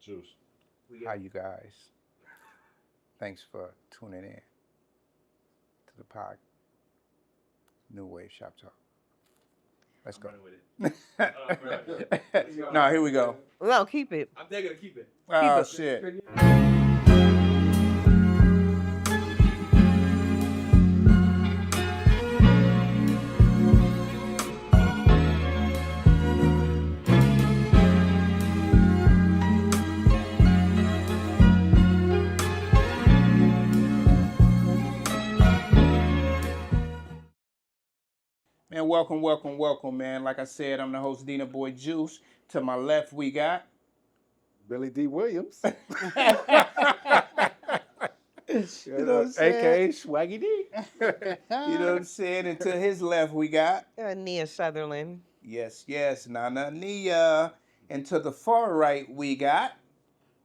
Juice. How you guys? Thanks for tuning in to the pod. Nuwave Shop Talk. Let's go. No, here we go. No, keep it. I'm definitely gonna keep it. Oh, shit. Man, welcome, man. Like I said, I'm the host, Dina Boy Juice. To my left, we got Billy D. Williams. you know what I'm saying? AKA Swaggy D. You know what I'm saying? And to his left, we got Nia Sutherland. yes, Nana Nia. And to the far right, we got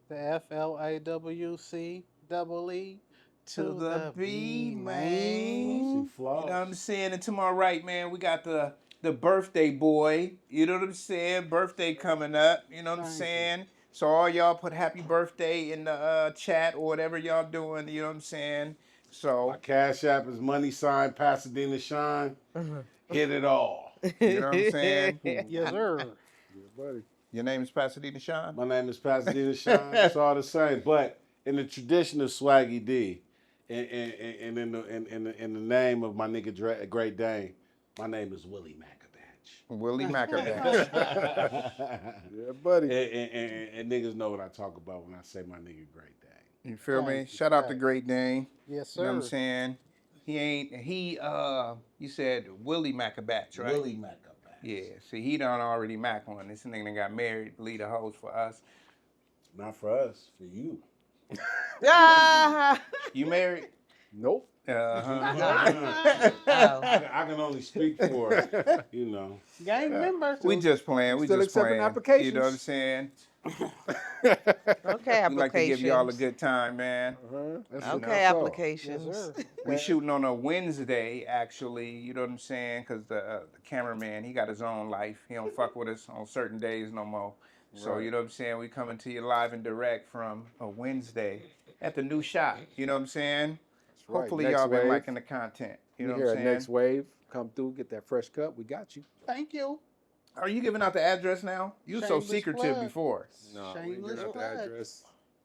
The FLAWC double E to the B, man. See You flaws. know what I'm saying? And to my right, man, we got the birthday boy. You know what I'm saying? Birthday coming up. You know what I'm Thank saying? So all y'all put happy birthday in the chat or whatever y'all doing. You know what I'm saying? So My Cash App is money sign Pasadena Shine. Hit it all. you know what I'm saying? Yes, sir. Yeah, buddy. Your name is Pasadena Sean? My name is Pasadena Shine. It's all the same. But in the tradition of Swaggy D, and in the name of my nigga Great Dane, my name is Willie Macabach. Willie Macabach. Yeah, buddy. And niggas know what I talk about when I say my nigga Great Dane. You feel me? Thank you. Shout out to Great Dane. Yes, You know sir. what I'm saying? You said Willie Macabach, right? Willie Macabach. Yeah, see, he done already Mac on. This nigga done got married, lead a host for us. Not for us, for you. You married? Nope. Uh-huh. I can only speak for, you know. Gang member. We just playing. We Still just accepting playing. applications. You know what I'm saying? Okay, We like to give y'all a applications. good time, man. That's Okay, enough. applications. Yes, sir. We shooting on a Wednesday, actually. You know what I'm saying? Because the cameraman, he got his own life. He don't fuck with us on certain days no more. So, Right. you know what I'm saying? We coming to you live and direct from a Wednesday at the new shop. You know what I'm saying? That's right. Hopefully Next y'all been wave. liking the content. You know here what I'm at saying? Next Wave, come through, get that fresh cut. We got you. Thank you. Are you giving out the address now? You were so Shameless secretive plug. before. No, Shameless we out the plug. address.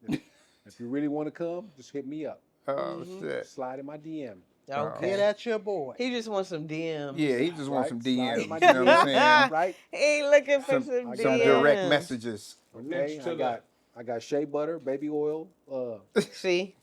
If you really want to come, just hit me up. Oh, shit. Slide in my DM. Okay. Get at your boy. He just wants some DMs. Yeah, he just wants some Slide in DMs. my You know what I'm saying? Right? He ain't looking for Some, some, I some got direct DMs. messages. Okay, I got shea butter, baby oil. See?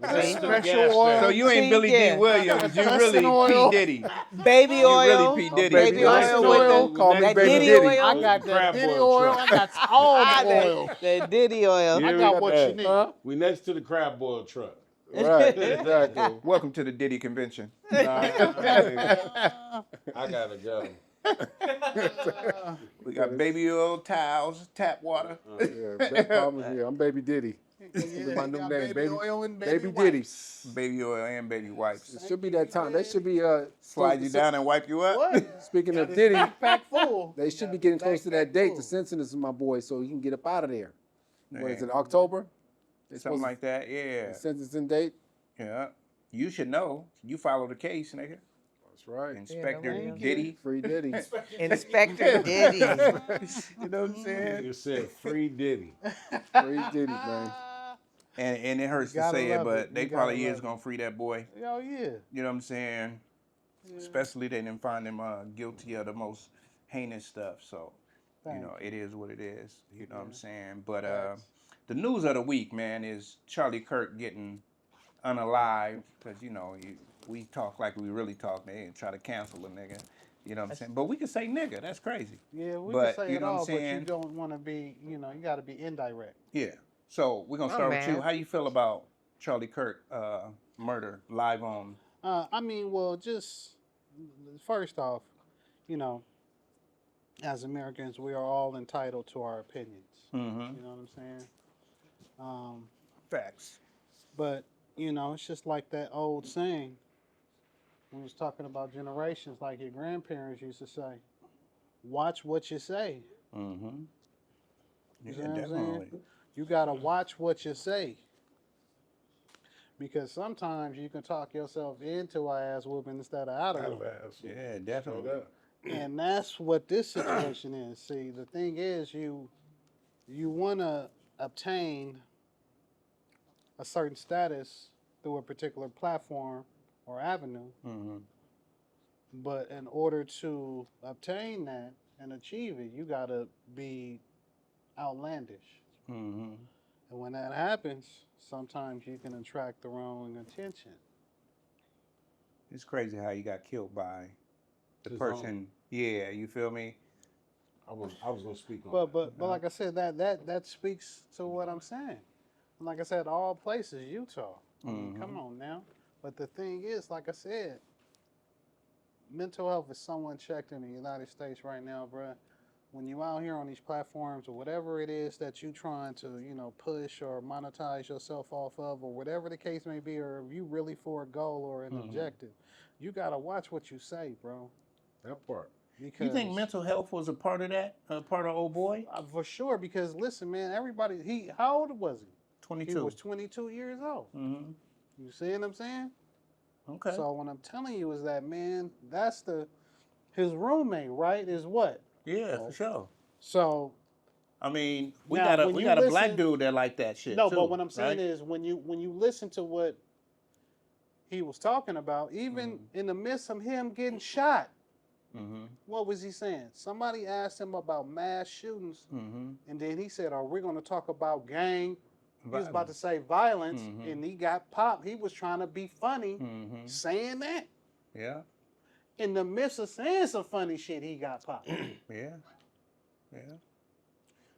Special oil. So you ain't See, Billy yeah. D. Williams. You really oil. P. Diddy. Baby You oil. really P. Diddy. Baby Nice oil to with oil. the Call me that Baby Diddy Diddy. oil. I got Crab that Diddy oil oil. truck. I got all the oil. That Diddy oil. Yeah. I got what you need. Huh? We next to the crab boil truck. Right, exactly. Welcome to the Diddy convention. Nah, I gotta go. We got baby oil, towels, tap water. I'm Baby Diddy. Yeah, my new got name, baby oil and Baby wipes. Diddy. Baby oil and baby wipes. It should be that time. They should be Slide you down and wipe you up. What? Speaking of Diddy, Pack full. they should be getting close to that date. full. The census is my boy, so he can get up out of there. What is Yeah. it, October? They Something supposed like that, yeah. to census and date. Yeah. You should know. You follow the case, nigga. That's right. Inspector thank you. Diddy. Free Diddy. Inspector Diddy. You know what I'm saying? You said free Diddy. Free Diddy, man. And it hurts You to gotta say it, love but it. they You probably gotta is love gonna free that boy. Oh, yeah. You know what I'm saying? Especially they didn't find him guilty of the most heinous stuff. So, Thank you know, it is what it is. You know what I'm saying? But the news of the week, man, is Charlie Kirk getting unalived. Because, you know, we talk like we really talk. They ain't try to cancel a nigga. You know what I'm saying? But we can say nigga. That's crazy. Yeah, we But, can say you it know what I'm all, but you saying? don't want to be, you got to be indirect. Yeah. So we're going to Oh, start with you. man. How you feel about Charlie Kirk murder live on? I mean, well, just first off, as Americans, we are all entitled to our opinions. Mm-hmm. You know what I'm saying? Facts. But, it's just like that old saying. We was talking about generations, like your grandparents used to say, watch what you say. Mm-hmm. You Yeah, see what I'm definitely. saying? You gotta watch what you say. Because sometimes you can talk yourself into a ass whooping instead of out of Out of whooping. ass. Yeah, Straight definitely. up. And that's what this situation is. See, the thing is you wanna obtain a certain status through a particular platform or avenue, Mm-hmm. but in order to obtain that and achieve it, you gotta be outlandish. Mm-hmm. And when that happens, sometimes you can attract the wrong attention. It's crazy how you got killed by the His person. Yeah, you feel me? I was gonna speak on But like I said, that speaks to what I'm saying. Like I said, all places, Utah. I mean, Mm-hmm. come on now. But the thing is, like I said, mental health is somewhat checked in the United States right now, bruh. When you out here on these platforms or whatever it is that you trying to, push or monetize yourself off of, or whatever the case may be, or if you really for a goal or an Mm-hmm. objective, you gotta watch what you say, bro. that part. You think Because mental health was a part of that? A part of old boy? for sure, because listen, man, everybody, how old was he? He 22. was 22 years old. Mm-hmm. You see what I'm saying? Okay. So what I'm telling you is that, man, that's his roommate, right? Is what? Yeah, for sure. So I mean, we now got a when we you got a black listen, dude that like that shit no, too, but what I'm saying right? is when you listen to what he was talking about, even in the midst of him getting shot, Mm-hmm. what was he saying? Somebody asked him about mass shootings, Mm-hmm. and then he said, "Are we going to talk about gang?" He was about to Violence. say violence, Mhm. and he got popped. He was trying to be funny, Mm-hmm. saying that. Yeah. In the midst of saying some funny shit, he got popped. Yeah. Yeah.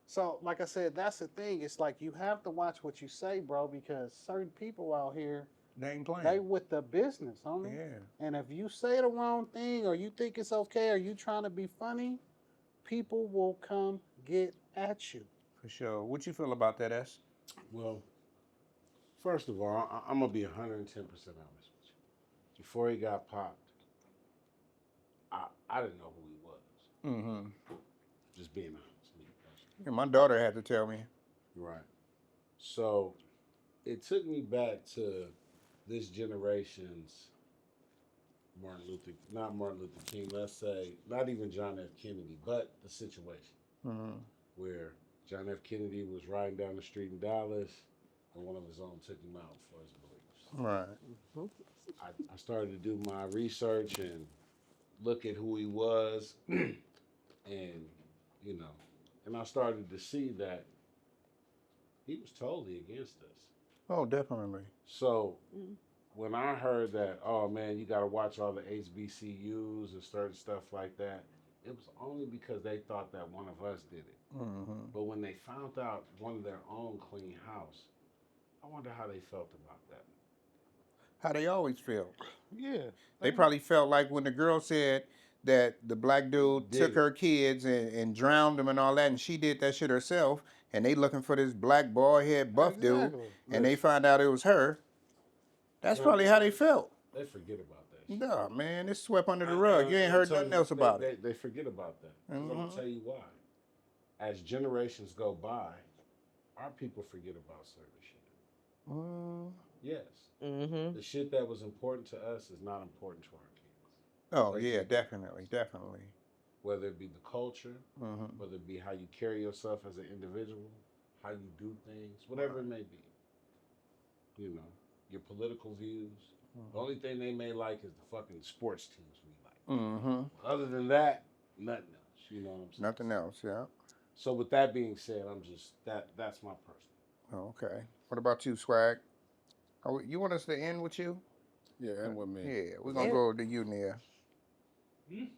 So, like I said, that's the thing. It's like you have to watch what you say, bro, because certain people out here, They ain't playing. they with the business, homie. Yeah. And if you say the wrong thing or you think it's okay or you trying to be funny, people will come get at you. For sure. What you feel about that, S? Well, first of all, I'm gonna be 110% honest with you. Before he got popped, I didn't know who he was. Mm-hmm. Just being honest, me personally. Yeah, my daughter had to tell me. Right. So it took me back to this generation's not Martin Luther King, let's say, not even John F. Kennedy, but the situation Mm-hmm. where John F. Kennedy was riding down the street in Dallas and one of his own took him out for his beliefs. Right. I started to do my research and look at who he was and, and I started to see that he was totally against us. Oh, definitely. So when I heard that, oh man, you got to watch all the HBCUs and certain stuff like that, it was only because they thought that one of us did it. Mm-hmm. But when they found out one of their own clean house, I wonder how they felt about that. How they always feel. Yeah. They probably felt like when the girl said that the black dude Did took it. her kids and drowned them and all that, and she did that shit herself, and they looking for this black bald head buff dude, Exactly. and they Listen. find out it was her. That's probably how they felt. They forget about that shit. Nah, man, it's swept under the rug. You ain't heard nothing else about it. They forget about that. 'Cause I'm Mhm. going to tell you why. As generations go by, our people forget about certain shit. Mm. Yes. Mm-hmm. The shit that was important to us is not important to our kids. Oh Let's yeah, just- definitely, definitely. Whether it be the culture, Mhm. whether it be how you carry yourself as an individual, how you do things, whatever it may be. Your political views. The only thing they may like is the fucking sports teams we like. Mm-hmm. Other than that, nothing else. You know what I'm saying? Nothing else, yeah. So with that being said, I'm just that's my personal. Oh, okay. What about you, Swag? You want us to end with you? Yeah, and with me. Yeah, we're gonna Yeah. go to you, Nia.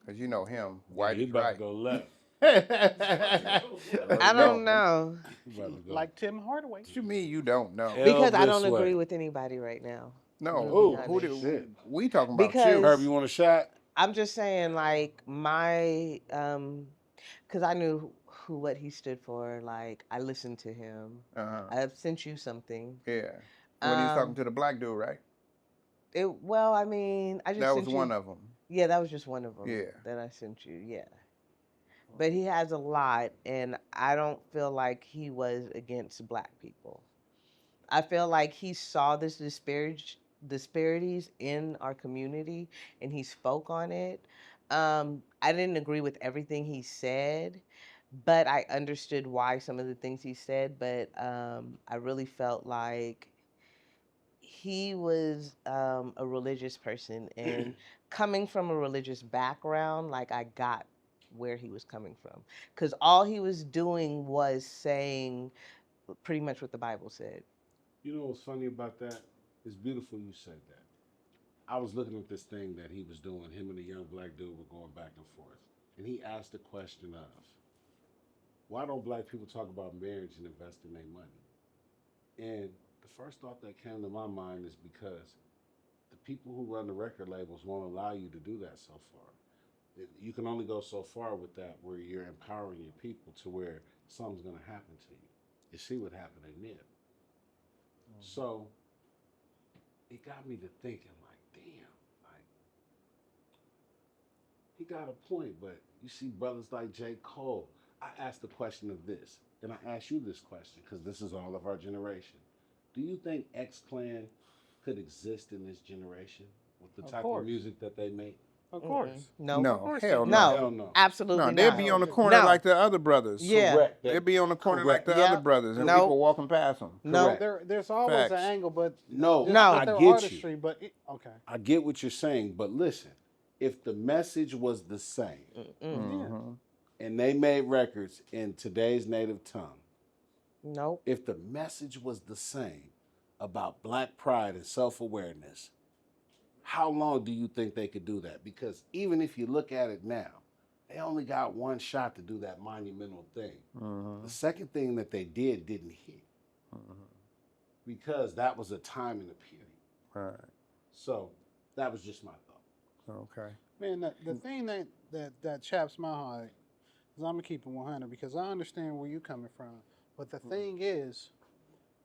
Cause you know him. White he is about right. to go left. I don't know He about to go. Like Tim Hardaway. What you mean you don't know? Yeah. because I don't this way. agree with anybody right now. No, Ooh, who honest. did we talking about? Because- You. Herb, you want a shot? I'm just saying, like my, because I knew what he stood for. Like I listened to him. Uh-huh. I've sent you something. Yeah. When he was talking Um, to the black dude, right? Well, I mean, I just That sent was you. one of them. Yeah, that was just one of them. Yeah. That I sent you. Yeah. but he has a lot, and I don't feel like he was against black people. I feel like he saw this disparities in our community, and he spoke on it. I didn't agree with everything he said, but I understood why some of the things he said. But I really felt like he was a religious person, and coming from a religious background, like I got where he was coming from, because all he was doing was saying pretty much what the Bible said. You know what's funny about that? It's beautiful you said that. I was looking at this thing that he was doing. Him and a young black dude were going back and forth. And he asked the question of, why don't black people talk about marriage and investing their money? And the first thought that came to my mind is because the people who run the record labels won't allow you to do that so far. You can only go so far with that where you're empowering your people to where something's going to happen to you. You see what happened in Nip. So it got me to thinking, like, damn, like, he got a point, but you see brothers like J. Cole. I asked the question of this, and I ask you this question because this is all of our generation. Do you think X Clan could exist in this generation with the type of music that they make? Of course. No. No, hell no. No, Hell no. absolutely No, not. they'll be on the corner No. like the other brothers. Yeah. Correct. They'll be on the corner Correct. like the Yeah. other brothers, and Nope. people walking past them. No. Correct. There's always Facts. an angle, but No, just No. with I their get artistry, you. but okay. I get what you're saying, but listen, if the message was the same Mhm. and they made records in today's native tongue, Nope. if the message was the same about black pride and self-awareness, how long do you think they could do that? Because even if you look at it now, they only got one shot to do that monumental thing. Mhm. The second thing that they did didn't hit because that was a time and a period. Right. So that was just my thought. Okay. Man, the thing that chaps my heart is I'm gonna keep it 100 because I understand where you're coming from. But the thing is,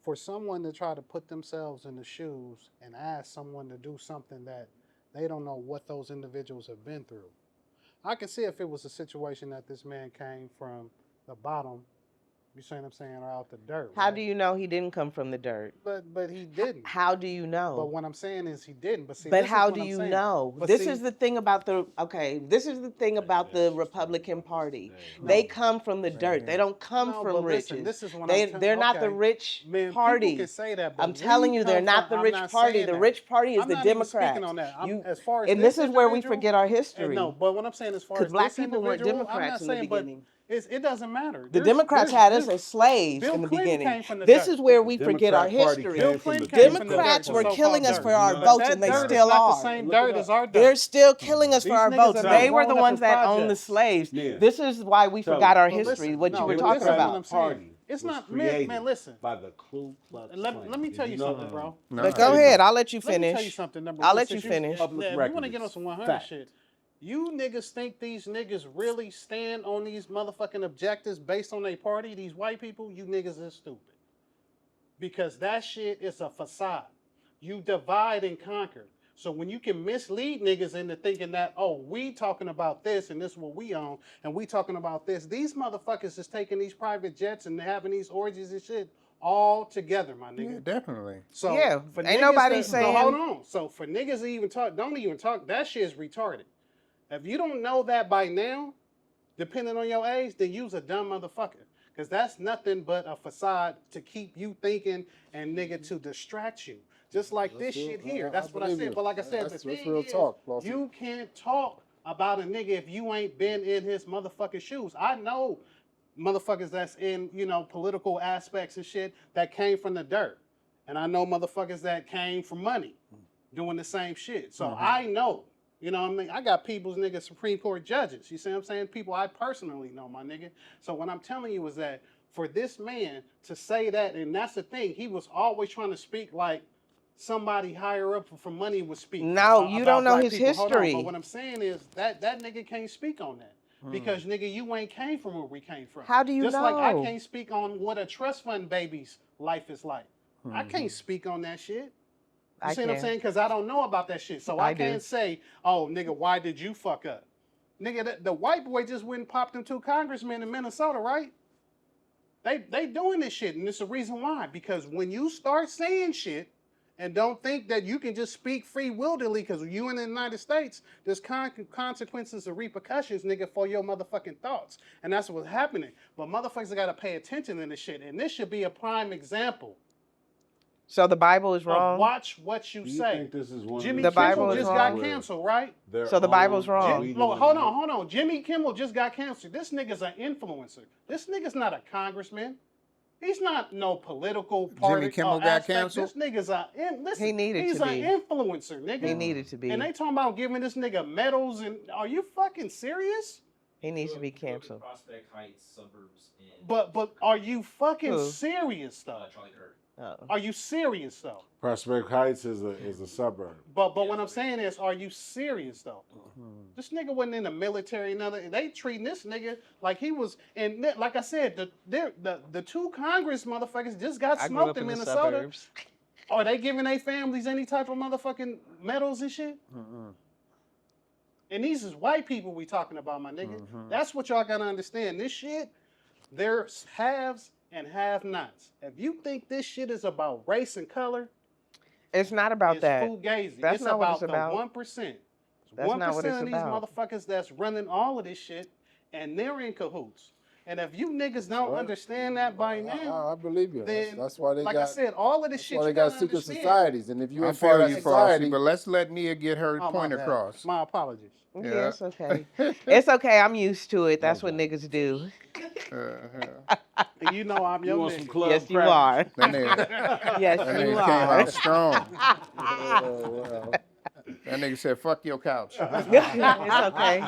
for someone to try to put themselves in the shoes and ask someone to do something that they don't know what those individuals have been through. I can see if it was a situation that this man came from the bottom, you see what I'm saying, or out the dirt. How right? do you know he didn't come from the dirt? But he didn't. How do you know? But what I'm saying is he didn't. But see, But this how is what do I'm you saying. know? But This see, is the thing about this is the thing about the Republican Party. They come from the dirt. They don't come no, from but riches. listen, this is what They're not the okay. rich Man, party. people can say that, but I'm telling we you, they're come not from- the I'm rich not party. saying The that. rich party is I'm the not even Democrats. speaking on that. You- as far as and this is where we individual- forget our history. No, but what I'm saying as far as Because black this people weren't individual, I'm Democrats not in the saying, but beginning. it doesn't matter. The Democrats had us as slaves Bill in the Clinton beginning. came from the This dirt. is where we The forget our Democrat Party history. came Bill from Clinton the came from the Democrats dirt, were so-called killing us dirt. for our You know votes, that and they dirt still is not are. the same Look it dirt up. as our dirt. They're still killing us These for our niggas votes. that They are were the growing up ones in that owned the projects. slaves. Yeah. This is why we Tell forgot me. our But history, listen, what no, you were but talking this is what about. I'm saying. Party It's was not created man. Listen, by the Ku Klux let Klan. me Did tell you know something, that? bro. No, But go ahead, I'll let you Let me tell you finish. something, number I'll one, let since you finish. Public if you record want to get on is some 100 fact. shit, you niggas think these niggas really stand on these motherfucking objectives based on their party? These white people, you niggas is stupid. Because that shit is a facade. You divide and conquer. So when you can mislead niggas into thinking that, oh, we talking about this and this is what we own, and we talking about this, these motherfuckers is taking these private jets and having these orgies and shit all together, my nigga. Yeah, definitely. So Yeah, for ain't niggas nobody that, saying- No, hold on. So for niggas to even talk, don't even talk. That shit is retarded. If you don't know that by now, depending on your age, then you's a dumb motherfucker. Because that's nothing but a facade to keep you thinking and nigga to distract you. Just like this shit here. That's what I believe said. you. But like I said, the That's thing real is, talk, Flossy. you can't talk about a nigga if you ain't been in his motherfucking shoes. I know motherfuckers that's in, political aspects and shit that came from the dirt. And I know motherfuckers that came from money doing the same shit. So I know. You know what I mean? I got people's niggas Supreme Court judges. You see what I'm saying? People I personally know, my nigga. So what I'm telling you is that for this man to say that, and that's the thing, he was always trying to speak like somebody higher up for money would speak. No, you don't know black his people. Hold on, history. but what I'm saying is that nigga can't speak on that. Because nigga, you ain't came from where we came from. How do you Just like I know? can't speak on what a trust fund baby's life is like. I can't speak on that shit. You I see what I'm can. saying? Because I don't know about that shit. So I I do. can't say, oh, nigga, why did you fuck up? Nigga, the white boy just went and popped them 2 congressmen in Minnesota, right? They doing this shit, and it's the reason why. Because when you start saying shit and don't think that you can just speak free-willedly, because you in the United States, there's consequences and repercussions, nigga, for your motherfucking thoughts. And that's what's happening. But motherfuckers got to pay attention to this shit. And this should be a prime example. So the Bible is wrong. Watch what you Do you say. think this is one Jimmy of the Bible Kimmel is just wrong? got canceled, right? So the Bible's wrong. Hold on. Jimmy Kimmel just got canceled. This nigga's an influencer. This nigga's not a congressman. He's not no political party. Jimmy Kimmel got aspect. canceled? This nigga's He needed he's to an be. influencer, nigga. He needed to be. And they talking about giving this nigga medals, and are you fucking serious? He needs to be canceled. Prospect Heights suburbs in But are you fucking Who? serious though? Charlie Kirk. Oh. Are you serious though? Prospect Heights is a suburb. But what I'm saying is, are you serious though? This nigga wasn't in the military. They treating this nigga like he was. And like I said, the 2 Congress motherfuckers just got I grew smoked up in in the Minnesota. suburbs. Are they giving their families any type of motherfucking medals and shit? And these is white people we talking about, my nigga. That's what y'all gotta understand. This shit, there's haves and have-nots. If you think this shit is about race and color, It's not about it's that. fugazi. That's It's not what about it's the about. 1%. That's not what it's of these about. motherfuckers that's running all of this shit, and they're in cahoots. And if you niggas don't Well, understand that by now, I believe you. then, That's why they like got. I said, all of this That's shit why you they got gotta secret understand. societies, and if you I ain't part feel of you, that Frosty, society, but let's let Nia get her Oh, my point bad. across. My apologies. Yeah, it's okay. It's okay. I'm used to it. That's what niggas do. And you know I'm You your want some nigga. club Yes, you crackers? are. That nigga, Yes, that you nigga came are. out strong. well, That nigga said, "Fuck your couch." It's okay.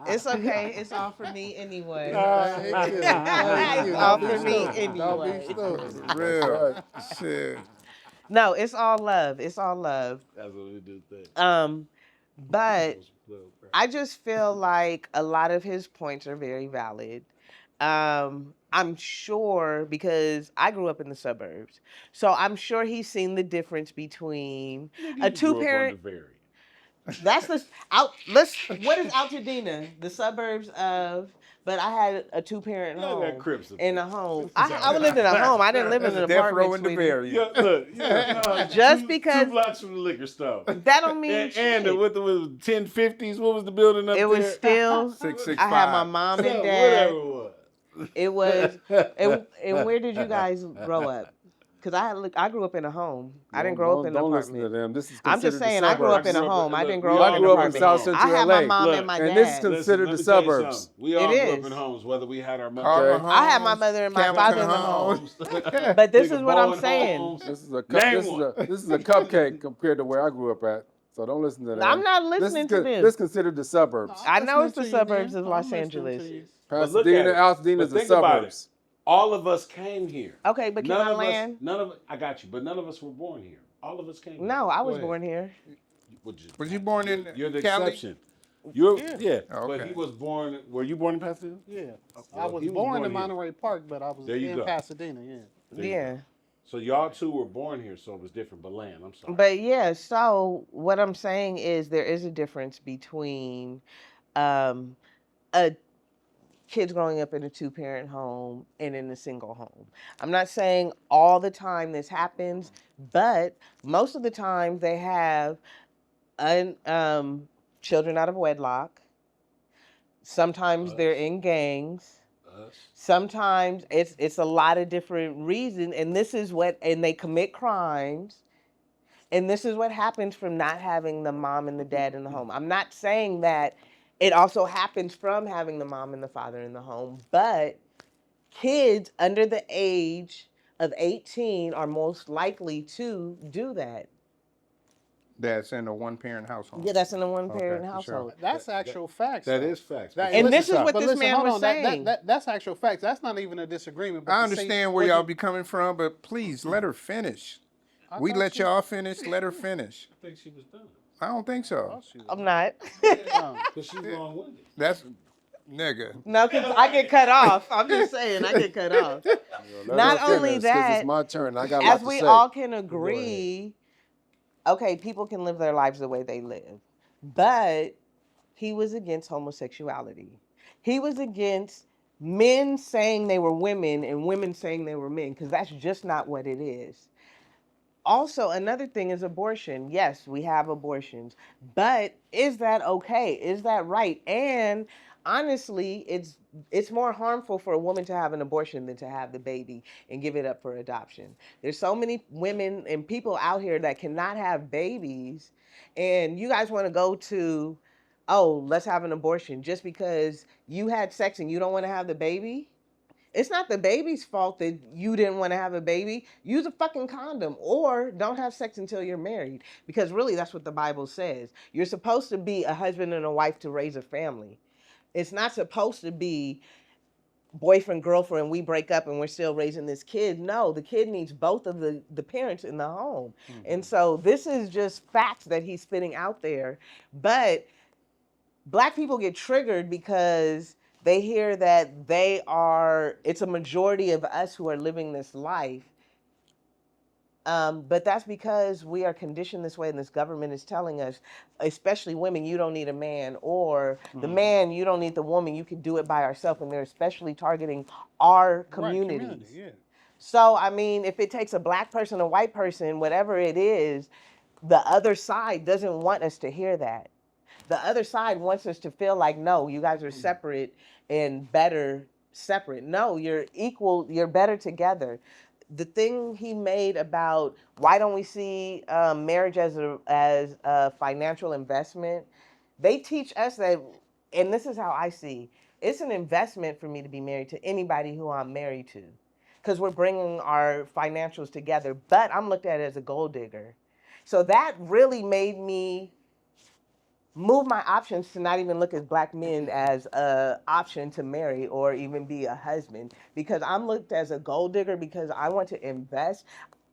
It's okay. It's all for me anyway. It's all for me anyway. Real shit. No, it's all love. It's all love. That's what we do. But I just feel like a lot of his points are very valid. I'm sure because I grew up in the suburbs, so I'm sure he's seen the difference between a 2-parent. That's the out. What is Altadena? The suburbs of. But I had a 2-parent Y'all got home Crips up in there. a home. I lived in a home. I didn't live in an That's a death row apartment. in the sweetie. barrier. Yeah, look, Just two, because- 2 blocks from the liquor store. That don't mean And shit. with the 1050s, what was the building up It there? was still. 665. I had my mom and Whatever dad. it was. It was. And where did you guys grow up? Because I grew up in a home. I didn't grow up in an Don't listen to apartment. them. This is I'm just considered the saying, I grew up in a suburbs. home. I didn't Look, grow we up all in an grew up in apartment. South Central I had my LA. mom Look, and my and dad. this is considered let the me tell you suburbs. something. We all It grew up is. in homes, whether we had our Carver mother. I had my Homes, mother and my Hamilton father in the Homes. home. But this is what I'm Bowen saying. Homes. This is a Name this is one. a this is a cupcake compared to where I grew up at. So don't listen to them. I'm not This listening is to This them. is considered the suburbs. I know it's the listening to you, suburbs man. of I'm Los listening to Angeles. you. But look at Pasadena, it. Altadena But is the think about suburbs. All of us came here. Okay, but can I land? I got you, but none of us were born here. All of us came here. No, I Go was ahead. born here. Was you born in You're the Cali? exception. You're yeah, Oh, but okay. he was born. Were you born in Pasadena? Yeah. Well, I was he was born born in here. Monterey Park, but I was There you in go. Pasadena, yeah. There you Yeah. go. So y'all two were born here, so it was different. But land, I'm sorry. But yeah, so what I'm saying is there is a difference between a kids growing up in a 2-parent home and in a single home. I'm not saying all the time this happens, but most of the time they have children out of wedlock. Sometimes they're in gangs. Sometimes it's a lot of different reasons, and they commit crimes. And this is what happens from not having the mom and the dad in the home. I'm not saying that it also happens from having the mom and the father in the home, but kids under the age of 18 are most likely to do that. That's in a 1-parent household. Yeah, that's in a 1-parent Okay, for sure. household. That's actual facts. That though. is facts. That- And listen, this is what but this listen, man hold was on, that- saying. that's actual facts. That's not even a disagreement. But I to understand say where what y'all you- be coming from, but please let her finish. I We thought let she- y'all finish. Let her finish. I think she was done. I don't think I so. thought she was- I'm not. Oh. Because she's long-winded. That's nigga. No, because I get cut off. I'm just saying, I get cut off. Not only that, it's my turn. I got a lot As to we say. all can agree, okay, people can live their lives the way they live. But He was against homosexuality. He was against men saying they were women and women saying they were men, because that's just not what it is. Also, another thing is abortion. Yes, we have abortions, but is that okay? Is that right? And honestly, it's more harmful for a woman to have an abortion than to have the baby and give it up for adoption. There's so many women and people out here that cannot have babies, and you guys want to go to, oh, let's have an abortion just because you had sex and you don't want to have the baby? It's not the baby's fault that you didn't want to have a baby. Use a fucking condom or don't have sex until you're married. Because really, that's what the Bible says. You're supposed to be a husband and a wife to raise a family. It's not supposed to be boyfriend, girlfriend, we break up and we're still raising this kid. No, the kid needs both of the parents in the home. And so this is just facts that he's spitting out there. But Black people get triggered because they hear that it's a majority of us who are living this life. But that's because we are conditioned this way, and this government is telling us, especially women, you don't need a man, or the man, you don't need the woman, you can do it by yourself. And they're especially targeting our communities. Right, community, yeah. So, I mean, if it takes a Black person, a white person, whatever it is, the other side doesn't want us to hear that. The other side wants us to feel like, no, you guys are separate and better separate. No, you're equal, you're better together. The thing he made about why don't we see marriage as a financial investment, they teach us that, and this is how I see, it's an investment for me to be married to anybody who I'm married to, because we're bringing our financials together, but I'm looked at as a gold digger. So that really made me move my options to not even look at Black men as an option to marry or even be a husband, because I'm looked as a gold digger because I want to invest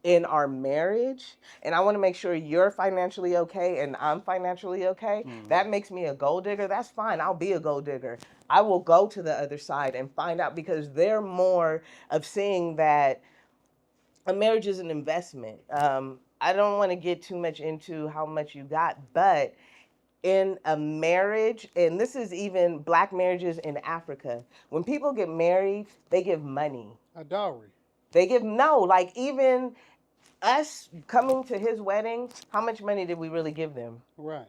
in our marriage and I want to make sure you're financially okay and I'm financially okay. That makes me a gold digger. That's fine. I'll be a gold digger. I will go to the other side and find out, because they're more of seeing that a marriage is an investment. I don't want to get too much into how much you got, but in a marriage, and this is even Black marriages in Africa, when people get married, they give money. A dowry. They give, no, like even us coming to his wedding, how much money did we really give them? Right.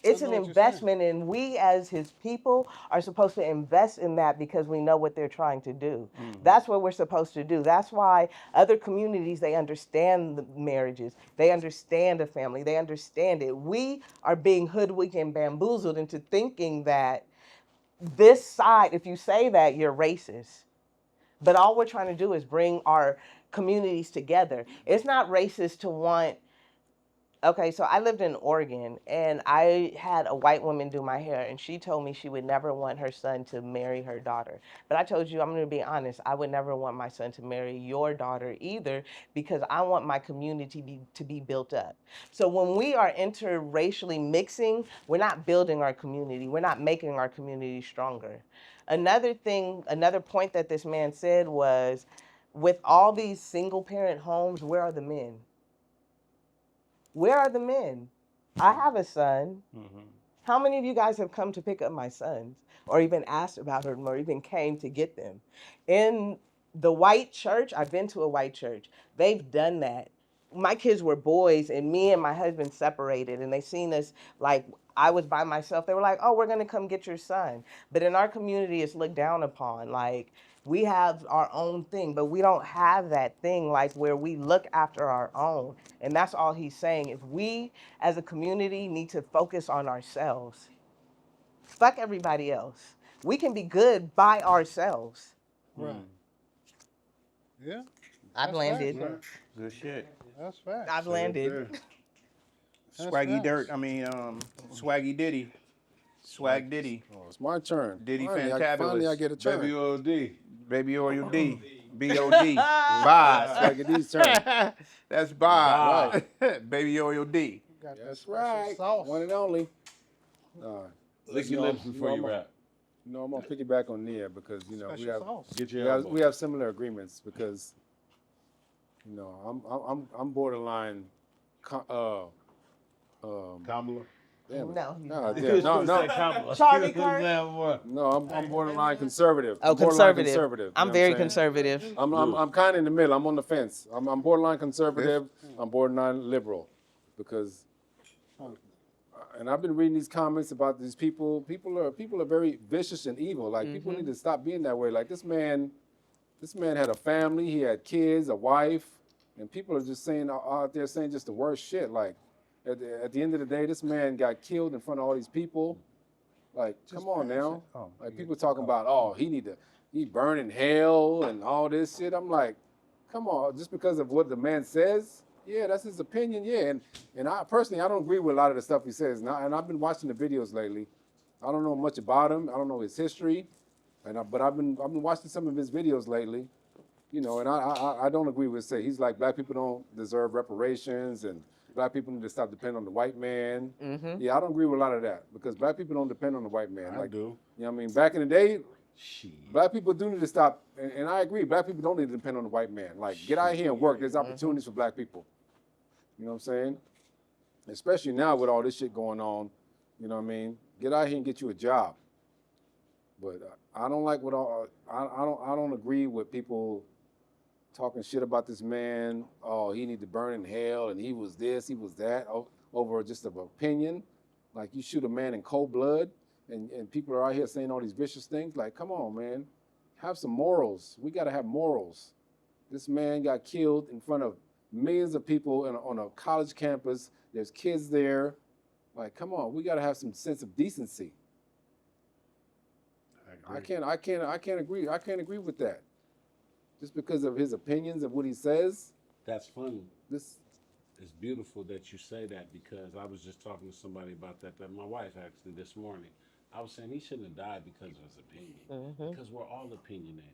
It's I an know what you're saying. investment, and we as his people are supposed to invest in that because we know what they're trying to do. That's what we're supposed to do. That's why other communities, they understand the marriages. They understand a family. They understand it. We are being hoodwinked and bamboozled into thinking that this side, if you say that, you're racist. But all we're trying to do is bring our communities together. It's not racist to want. Okay, so I lived in Oregon and I had a white woman do my hair, and she told me she would never want her son to marry her daughter. But I told you, I'm going to be honest, I would never want my son to marry your daughter either, because I want my community to be built up. So when we are interracially mixing, we're not building our community. We're not making our community stronger. Another point that this man said was, with all these single parent homes, where are the men? Where are the men? I have a son. How many of you guys have come to pick up my sons, or even asked about them, or even came to get them? In the white church, I've been to a white church. They've done that. My kids were boys, and me and my husband separated, and they seen us like I was by myself. They were like, "Oh, we're gonna come get your son." But in our community, it's looked down upon. Like, we have our own thing, but we don't have that thing like where we look after our own. And that's all he's saying. If we as a community need to focus on ourselves, fuck everybody else. We can be good by ourselves. Right. Yeah. I've That's landed. facts. Good shit. That's facts. I've landed. That's Swaggy facts. Dirt. Swaggy Diddy. Swag Diddy. Oh, it's my turn. Diddy Finally, Fantabulous. finally, I get a turn. Baby OD. Baby Oil D. B.O.D. Boz. Swaggy D's turn. That's Boz. Baby Oil D. Got that That's special right. sauce. One and only. All right. Lick your lips before you rap. You know, I'm gonna piggyback on Nia because we Special have sauce. Get we your have, elbow. we have similar agreements because I'm borderline. Kamala. Damn it. No, he's Nah, not. damn. No. Charlie Kirk? No, I'm borderline conservative. Oh, I'm borderline conservative. you I'm know what very saying? conservative. I'm kind of in the middle. I'm on the fence. I'm borderline conservative. I'm borderline liberal, because, and I've been reading these comments about these people. People are very vicious and evil. Like, people need to stop being that way. Like, this man had a family. He had kids, a wife, and people are just saying out there saying just the worst shit. Like, at the end of the day, this man got killed in front of all these people. Like, come on now. Like, people talking about, oh, he burn in hell and all this shit. I'm like, come on, just because of what the man says? Yeah, that's his opinion, yeah. And I personally, I don't agree with a lot of the stuff he says. Now, and I've been watching the videos lately. I don't know much about him. I don't know his history. But I've been watching some of his videos lately. You know, and I don't agree with say. He's like, black people don't deserve reparations, and black people need to stop depending on the white man. Yeah, I don't agree with a lot of that, because black people don't depend on the white man. I do. You know what I mean? Back in the day, black people do need to stop, and I agree, black people don't need to depend on the white man. Like, get out here and work. There's opportunities for black people. You know what I'm saying? Especially now with all this shit going on, you know what I mean? Get out here and get you a job. But I don't like what all, I don't agree with people talking shit about this man. Oh, he need to burn in hell, and he was this, he was that, over just an opinion. Like, you shoot a man in cold blood, and people are out here saying all these vicious things. Like, come on, man. Have some morals. We got to have morals. This man got killed in front of millions of people on a college campus. There's kids there. Like, come on. We got to have some sense of decency. I can't agree. I can't agree with that. Just because of his opinions of what he says. That's funny. It's beautiful that you say that, because I was just talking to somebody about that my wife actually this morning. I was saying he shouldn't have died because of his opinion, because we're all opinionated.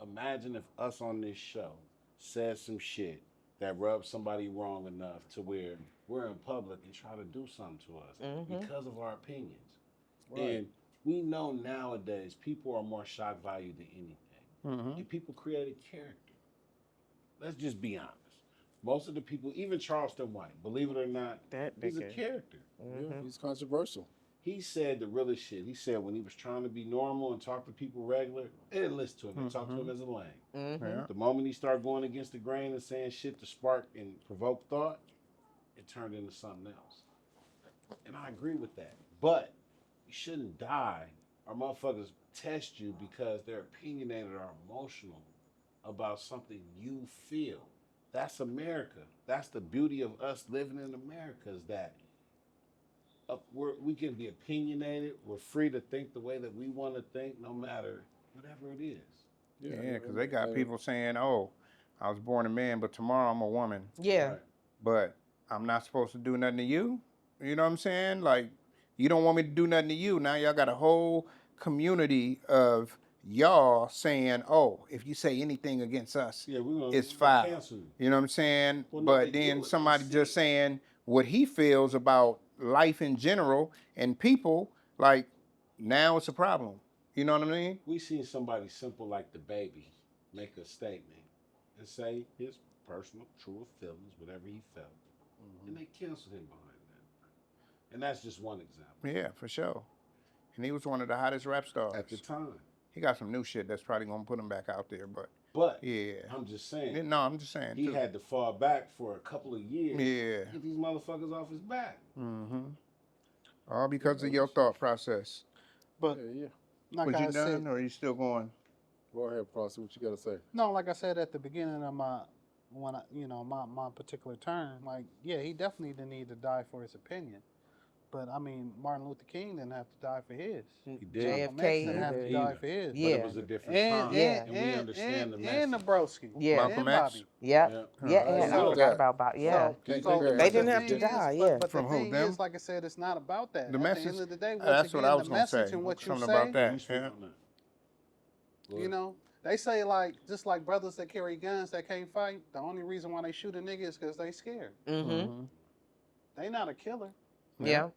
Imagine if us on this show said some shit that rubs somebody wrong enough to where we're in public and try to do something to us because of our opinions. Right. And we know nowadays people are more shock value than anything. And people create a character. Let's just be honest. Most of the people, even Charleston White, believe it or not, he's a character. Yeah, he's controversial. He said the realest shit. He said when he was trying to be normal and talk to people regular, they didn't listen to him. They talked to him as a lame. Yeah. The moment he started going against the grain and saying shit to spark and provoke thought, it turned into something else. And I agree with that. But you shouldn't die or motherfuckers test you because they're opinionated or emotional about something you feel. That's America. That's the beauty of us living in America, is that we can be opinionated. We're free to think the way that we want to think, no matter whatever it is. Yeah, because they got people saying, oh, I was born a man, but tomorrow I'm a woman. Yeah. Right. But I'm not supposed to do nothing to you? You know what I'm saying? Like, you don't want me to do nothing to you. Now y'all got a whole community of y'all saying, oh, if you say anything against us, it's foul. You know what I'm saying? Well, but then somebody just saying what he feels about life in general and people, like, now it's a problem. You know what I mean? We seen somebody simple like the baby make a statement and say his personal, true feelings, whatever he felt, and they canceled him behind that. And that's just one example. Yeah, for sure. And he was one of the hottest rap stars at the time. He got some new shit that's probably gonna put him back out there, but yeah, I'm just saying. No, I'm just saying he had to fall back for a couple of years. Yeah, get these motherfuckers off his back. All because of your thought process. But like was you done, or are you still going? Go ahead, Prosser. What you got to say? No, like I said at the beginning of my particular turn, like, yeah, he definitely didn't need to die for his opinion. But I mean, Martin Luther King didn't have to die for his. He did. JFK didn't have to die for his. Yeah, but it was a different time, and we understand the message. And the Broski. Yeah, Malcolm X. Bobby. Yeah. And I forgot about So they didn't have to die. Yeah. But the thing is, like I said, it's not about that. The At message. the end of the day, That's what I was going to say. And what you Something say, about that. Yeah. You know, they say, like, just like brothers that carry guns that can't fight, the only reason why they shoot a nigga is because they scared. They not a killer. Yeah.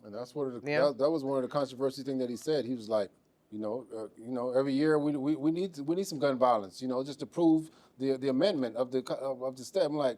And that's what that was one of the controversy thing that he said. He was like, every year we need some gun violence, just to prove the amendment of the state. I'm like,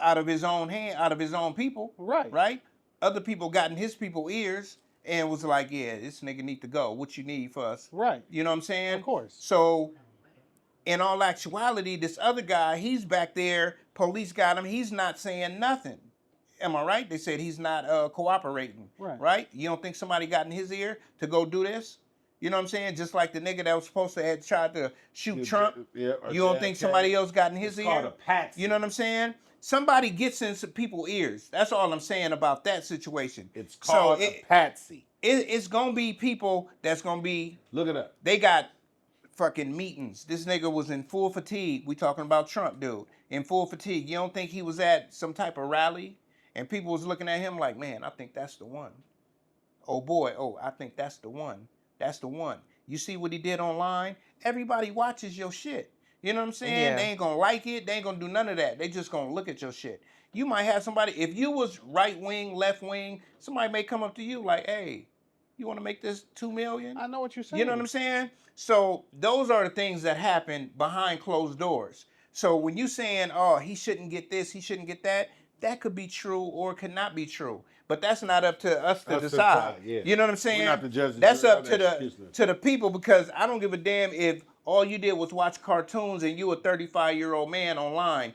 out of his own hand, out of his own people. Right. Right. Other people got in his people ears, and was like, yeah, this nigga need to go. What you need for us? Right. You know what I'm saying? Of course. So, in all actuality, this other guy, he's back there. Police got him. He's not saying nothing. Am I right? They said he's not cooperating. Right? You don't think somebody got in his ear to go do this? You know what I'm saying? Just like the nigga that was supposed to have tried to shoot Trump. Yeah, You don't think somebody else got in his ear? Called a patsy. You know what I'm saying? Somebody gets in some people's ears. That's all I'm saying about that situation. It's called a patsy. It's gonna be people that's gonna be. Look it up. They got fucking meetings. This nigga was in full fatigue. We talking about Trump, dude. In full fatigue. You don't think he was at some type of rally and people was looking at him like, man, I think that's the one. Oh boy, I think that's the one. That's the one. You see what he did online? Everybody watches your shit. You know what I'm saying? Yeah. They ain't gonna like it. They ain't gonna do none of that. They just gonna look at your shit. You might have somebody, if you was right wing, left wing, somebody may come up to you like, hey, you wanna make this $2 million? I know what you're saying. You know what I'm saying? So those are the things that happen behind closed doors. So when you saying, oh, he shouldn't get this, he shouldn't get that, that could be true or could not be true. But that's not up to us to decide. You know what I'm saying? We're not the judge. That's up to the people, because I don't give a damn if all you did was watch cartoons and you a 35-year-old man online.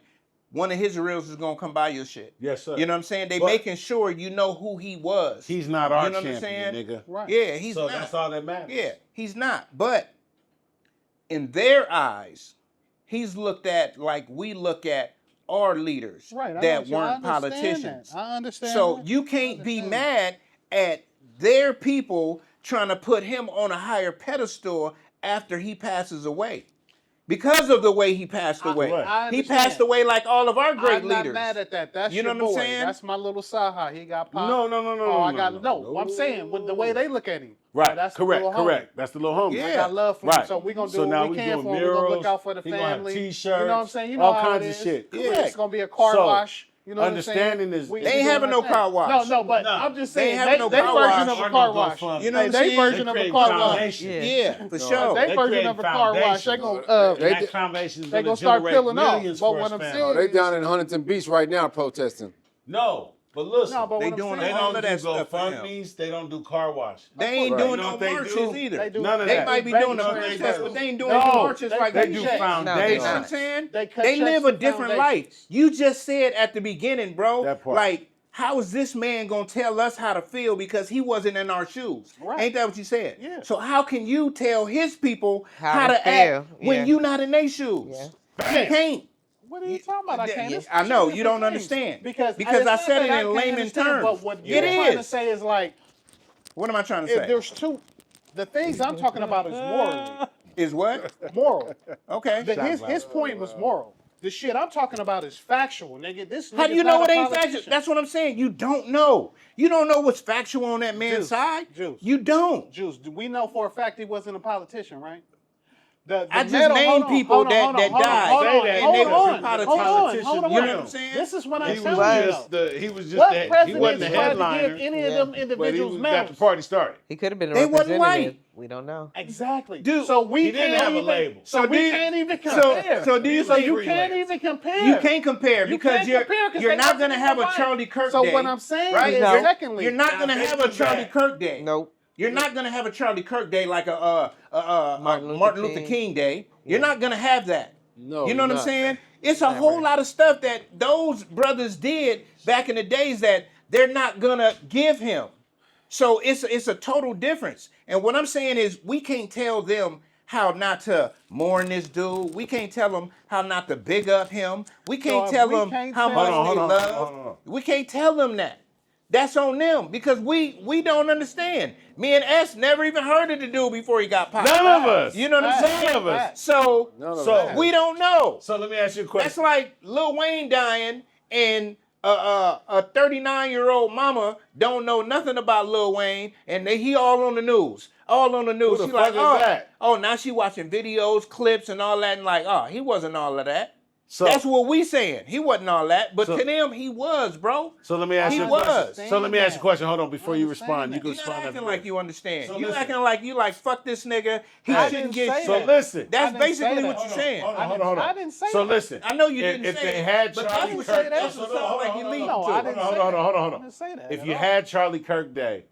One of his reels is gonna come by your shit. Yes, sir. You know what I'm saying? They making sure you know who he was. He's not our you know champion, what I'm saying? nigga. Right. Yeah, he's So not. that's all that matters. Yeah, he's not. But in their eyes, he's looked at like we look at our leaders Right. that weren't politicians. I understand. So that. you can't be mad at their people trying to put him on a higher pedestal after he passes away. Because of the way he passed away. I He understand. passed away like all of our great I'm leaders. not mad at that. That's You know your what I'm boy. saying? That's my little Saha. He got popped. No. Oh, I got no. I'm saying with the way they look at him. Right. That's the Correct. little homie. Correct. That's the little homie. Yeah. I got love for him, so we gonna do So now what we we can doing for him. We gonna look murals. out for the He gonna have family. T-shirts. You know what I'm saying? You know all how kinds it of is. shit. Yeah, Correct. it's gonna be a car So, wash. You know what I'm saying? understanding is- We They ain't doing having our no car wash. No, but No. I'm just They saying ain't having no they car version wash of a or car no wash. GoFundMe. You know what I'm They saying? version of a create car wash. foundation. Yeah. Yeah, for sure. They They version create of a car wash. They foundations. gonna That foundation is they gonna gonna start generate peeling off. millions But for what his I'm family. saying They down in Huntington Beach right now protesting. No, but listen. No, but They what I'm doing They saying, all don't of do that stuff for him. GoFundMes. They don't do car wash. They ain't Right. doing You know no what they marches do? either. They do- None of They that. might be Baby doing the checks. protests, but they ain't doing No, the marches they like They we do checks. No, foundations. they You know what I'm not. saying? They cut They checks live a to different foundations. life. You just said at the beginning, bro, That part. like, how is this man gonna tell us how to feel because he wasn't in our shoes? Right. Ain't that what you said? Yeah. So how can you tell his people How how to to feel, act when yeah. you not in their shoes? Yeah. You can't. What are you talking about? I can't. Yeah, It's I know, two you don't different things. understand. Because I it's said not it that I in can't layman understand, terms. But what It you're trying to is. say is like, What am I trying to if say? there's two, the things I'm talking about is morally, Is what? moral. Okay. His point was moral. The shit I'm talking about is factual, nigga. This How do nigga's you know not it a ain't factual? politician. That's what I'm saying. You don't know. You don't know what's factual on that man's Juice. side. Juice. You don't. Juice, do we know for a fact he wasn't a politician, right? I just named people that died, and they was politicians. Hold on. You know what I'm saying? This is what I'm He telling was you. just though. he was just What he president wasn't the tried to headliner, give any of Yeah. them but he individuals was got the medals? party started. He could have been a They wasn't representative. white. We don't know. Exactly. Dude, so we he didn't can't have a even, label. So So we do you- can't even so- compare. so do you So think- you can't even compare. You can't compare You because can't compare 'cause you're they not wasn't gonna even have a white. Charlie Kirk So day. what I'm saying right? is, No. secondly, You're not gonna have a Charlie Kirk day. Nope. You're not gonna have a Charlie Kirk day like a Martin Martin Luther Luther King Day. Yeah. You're not gonna have that. No, You know you're what I'm not. saying? It's a whole lot of stuff that those brothers did back in the days that they're not gonna give him. So it's a total difference. And what I'm saying is we can't tell them how not to mourn this dude. We can't tell them how not to big up him. We can't if tell we them can't how tell- much Hold on, they hold on, love. hold on. We can't tell them that. That's on them because we don't understand. Me and S never even heard of the dude before he got popped. None of us. You know what I'm saying? None of us. So None of So- us. we don't know. So let me ask you a question. That's like Lil Wayne dying and a 39-year-old mama don't know nothing about Lil Wayne and he all on the news. All on the news. Who the She fuck like, is oh, that? oh, now she watching videos, clips, and all that, and like, oh, he wasn't all of that. So- That's what we saying. He wasn't all that, but So- to them, he was, bro. So let me ask He you a was. question. So let me ask you a question. Hold on, before you respond, you can You're not respond. acting like you understand. So you listen. acting like you like, fuck this nigga. He I shouldn't didn't get say shit. So that. listen. That's I didn't say basically that. what you're saying. Hold on, hold on. I didn't say So that. listen. I know you didn't if say they it, had but Charlie that's Kirk, what sound like you leading No, to. I didn't say hold that. on. I didn't say that If at you all. had Charlie Kirk Day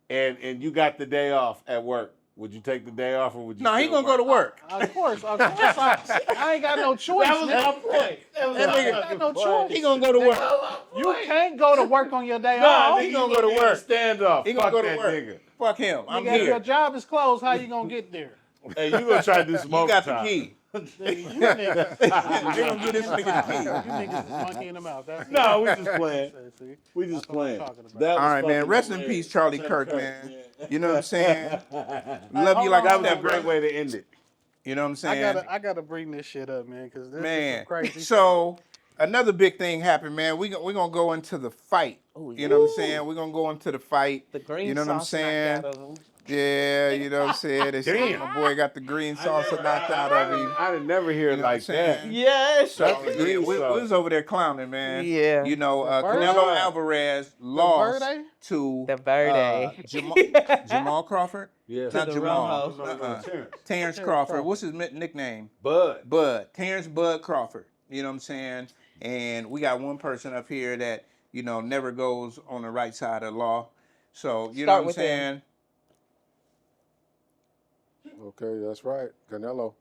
and you got the day off at work, would you take the day off or would you? No, he still gonna go to work. Of course. I ain't got no choice. That was my point. That was I my ain't got no fucking choice. point. He gonna go to work. You can't go to work on your day Nah, off. nigga, he gonna you go to get a work. Standoff. He gonna Fuck go to that work. nigga. Fuck him. I'm Nigga, if your here. job is closed, how you gonna get there? Hey, you gonna try to do some You got the overtime. key. You niggas, They gonna get this nigga the key. you niggas is monkey in the mouth. That's No, we just playing. See? We just That's what I'm playing. talking about. That was All right, man. fucking Rest in hilarious. peace, Charlie Kirk, man. You know what I'm saying? Love you like That a was a step great brother. way to end it. You know what I'm saying? I gotta bring this shit up, man, because this is Man, some crazy. so another big thing happened, man. We're gonna go into the fight. Ooh, You know what I'm saying? We're gonna go into the fight. The green You know what I'm sauce saying? knocked out of him. Yeah, you know what I'm saying? They say Damn. my boy got the green sauce knocked out of him. I didn't never hear it You know what like I'm saying? that. Yes. So That's the yeah, green we sauce. was over there clowning, man. Yeah. You know, The Verde? Canelo Alvarez lost Verde? to The Verde. Jamal Crawford. Yeah. Not the Jamal. Rojo. Terrence Terrence Crawford. Crawford. What's his nickname? Bud. Bud. Terrence Bud Crawford. You know what I'm saying? And we got one person up here that, you know, never goes on the right side of the law. So, you know Start what I'm with him. saying? Okay, that's right. Canelo.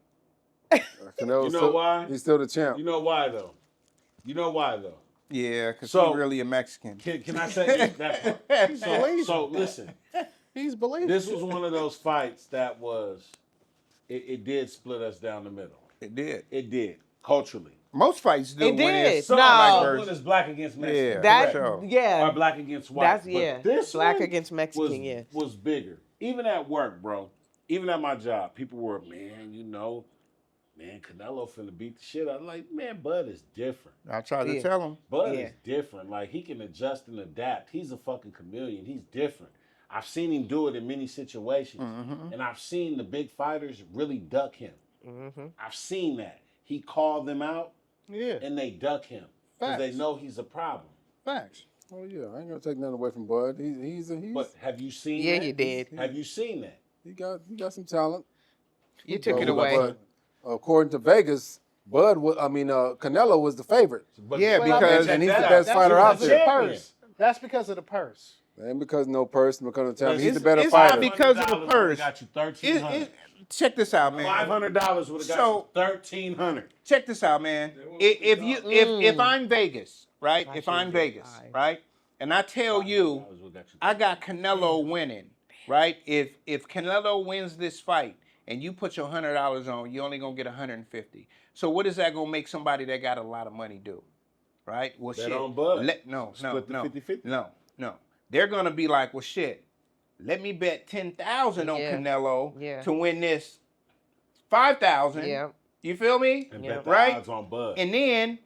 Canelo's You know why? He's still the champ. You know why though? Yeah, because So- he's really a Mexican. Can I say that part? So listen, He's believing. this was one of those fights that was, it did split us down the middle. It did. It did, culturally. Most fights do It when did. it's No. black Some versus. when it's black against Mexican. Yeah. That Correct. Or yeah. black against white. That's But yeah. This Black one against Mexican. Yeah. was bigger. Even at work, bro. Even at my job, people were, man, Canelo finna beat the shit out. I'm like, man, Bud is different. I tried to Yeah. tell him. Bud Yeah. is different. Like, he can adjust and adapt. He's a fucking chameleon. He's different. I've seen him do it in many situations. Mm-hmm. And I've seen the big fighters really duck him. Mm-hmm. I've seen that. He called them out Yeah, and they duck him. Because they Facts. know he's a problem. facts. Oh yeah, I ain't gonna take nothing away from Bud. He's But have you seen Yeah, that? you did. Have you seen that? he got some talent. You took it But- away. but according to Vegas, Canelo was the favorite. But Yeah, but because- check and he's that the out. best That's fighter because out of the there. purse. That's because of the purse. And because no purse, because of talent, he's It's- the better it's not fighter. because of the $500 purse. Got you $1,300. Check this out, man. $500 would have got So- you $1,300. Check this out, man. If I'm Vegas, right? I If I'm should've did Vegas, five. right? And I tell you, I got Canelo winning, right? If Canelo wins this fight and you put your $100 on, you're only gonna get $150. So what is that gonna make somebody that got a lot of money do? Right? Well, Bet shit. on Bud. No. Split the 50-50. No. They're gonna be like, well, shit. Let me bet 10,000 on Yeah. Canelo Yeah. to win this 5,000. Yeah. You feel me? And Yeah. bet the Right? odds on Bud. And then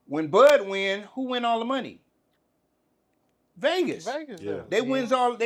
when Bud win, who win all the money? Vegas. Vegas, Yeah. does. They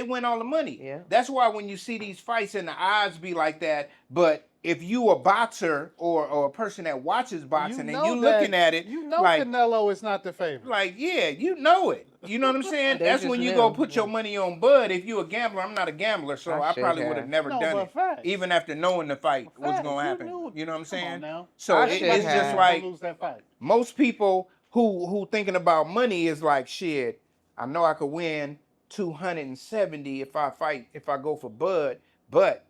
win all the money. Yeah. That's why when you see these fights and the odds be like that, but if you a boxer or a person that watches boxing and you looking at it, you know like, Canelo is not the favorite. like, yeah, you know it. You know what I'm saying? They That's just when you knew. go put your money on Bud. If you a gambler, I'm not a gambler, so I I probably should would have have. never No, done but it, facts. even after knowing the fight was Facts, gonna you happen. knew it. You know what I'm Come on saying? now. So I it's should just have. like lose that fight. most people who thinking about money is like, shit, I know I could win 270 if I go for Bud, but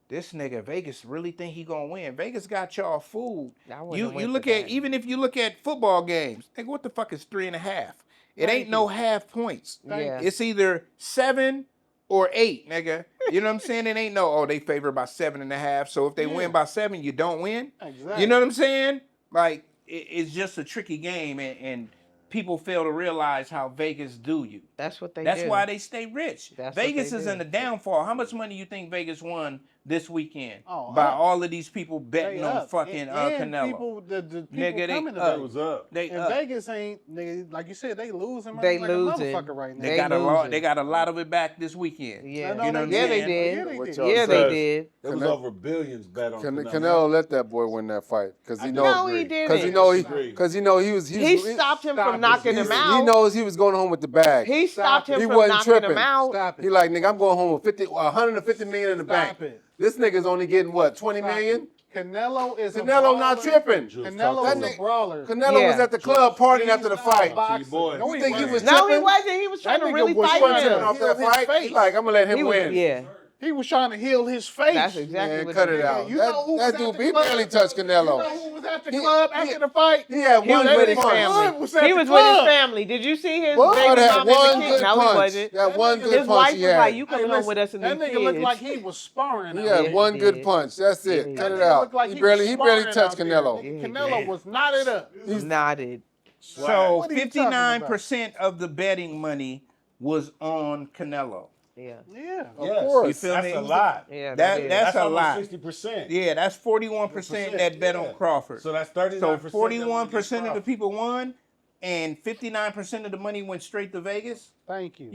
this nigga Vegas really think he gonna win. Vegas got y'all fooled. I wouldn't You have went look for at that. even if you look at football games, nigga, what the fuck is 3.5? It Thank ain't no you. half points. Yeah. It's either 7 or 8, nigga. You know what I'm saying? It ain't no, they favor by 7.5. So if they win by 7, you don't win. Exactly. You know what I'm saying? Like, it's just a tricky game, and people fail to realize how Vegas do you. That's what they That's do. why they stay rich. That's what Vegas they is do. in the downfall. How much money you think Vegas won this weekend Oh, by up. all of these people betting They on up. fucking And Canelo? People, the people Nigga, they coming to up. It Vegas. was up. They And up. Vegas ain't, nigga, like you said, they losing money They like losing. a motherfucker right now. They They got a lot. losing. They got a lot of it back this weekend. Yeah. No, You know what I'm yeah, they saying? did. Yeah, they What did. y'all Yeah, they said. did. There was Canelo- over billions bet on Canelo. Canelo let that boy win that fight because he I know No, he didn't. because he know Disagree. he was He stopped him from knocking him out. He knows he was going home with the bag. He stopped him He from wasn't knocking tripping. him out. Stop it. He like, nigga, I'm going home with 150 million in the Stop bank. it. This nigga's only getting what, 20 million? Canelo is a Canelo not brawler. tripping. Canelo That is a nigga- brawler. Canelo was Yeah. at the club partying He's after the not a fight. boxer. boy. No, You think he was No, he tripping? wasn't. He was trying That to nigga really was fight trying Tripping to him. off heal that his fight. face. He's like, I'm gonna let him He was, win. yeah. He was trying to heal his face. That's exactly Man, what cut he it did. out. You know who was That at dude, the he club? barely touched You Canelo. know who was at the He- club he- after the fight? He had He one was with good his punch. family. was at He the was with his club. family. Did you see his Bud baby had mom one in the good kick? No, he punch. wasn't. That one good His punch wife he was had. like, "You coming home listen, with us and that these nigga kids." looked like he was sparring. He out had there. one he good did. punch. That's Yeah, it. he Cut did. it That nigga out. looked like He was barely sparring touched out there. Canelo. Yeah, he Canelo did. was knotted up. Nodded. So What are you talking about? 59% of the betting money was on Canelo. Yeah. Yeah. Of Yes. course. You feel That's me? a lot. Yeah. That- they did. that's a almost lot. 60%. Yeah, that's 41% that bet on Crawford. So that's So 39%. 41% of the people won, and 59% of the money went straight to Vegas. Thank you.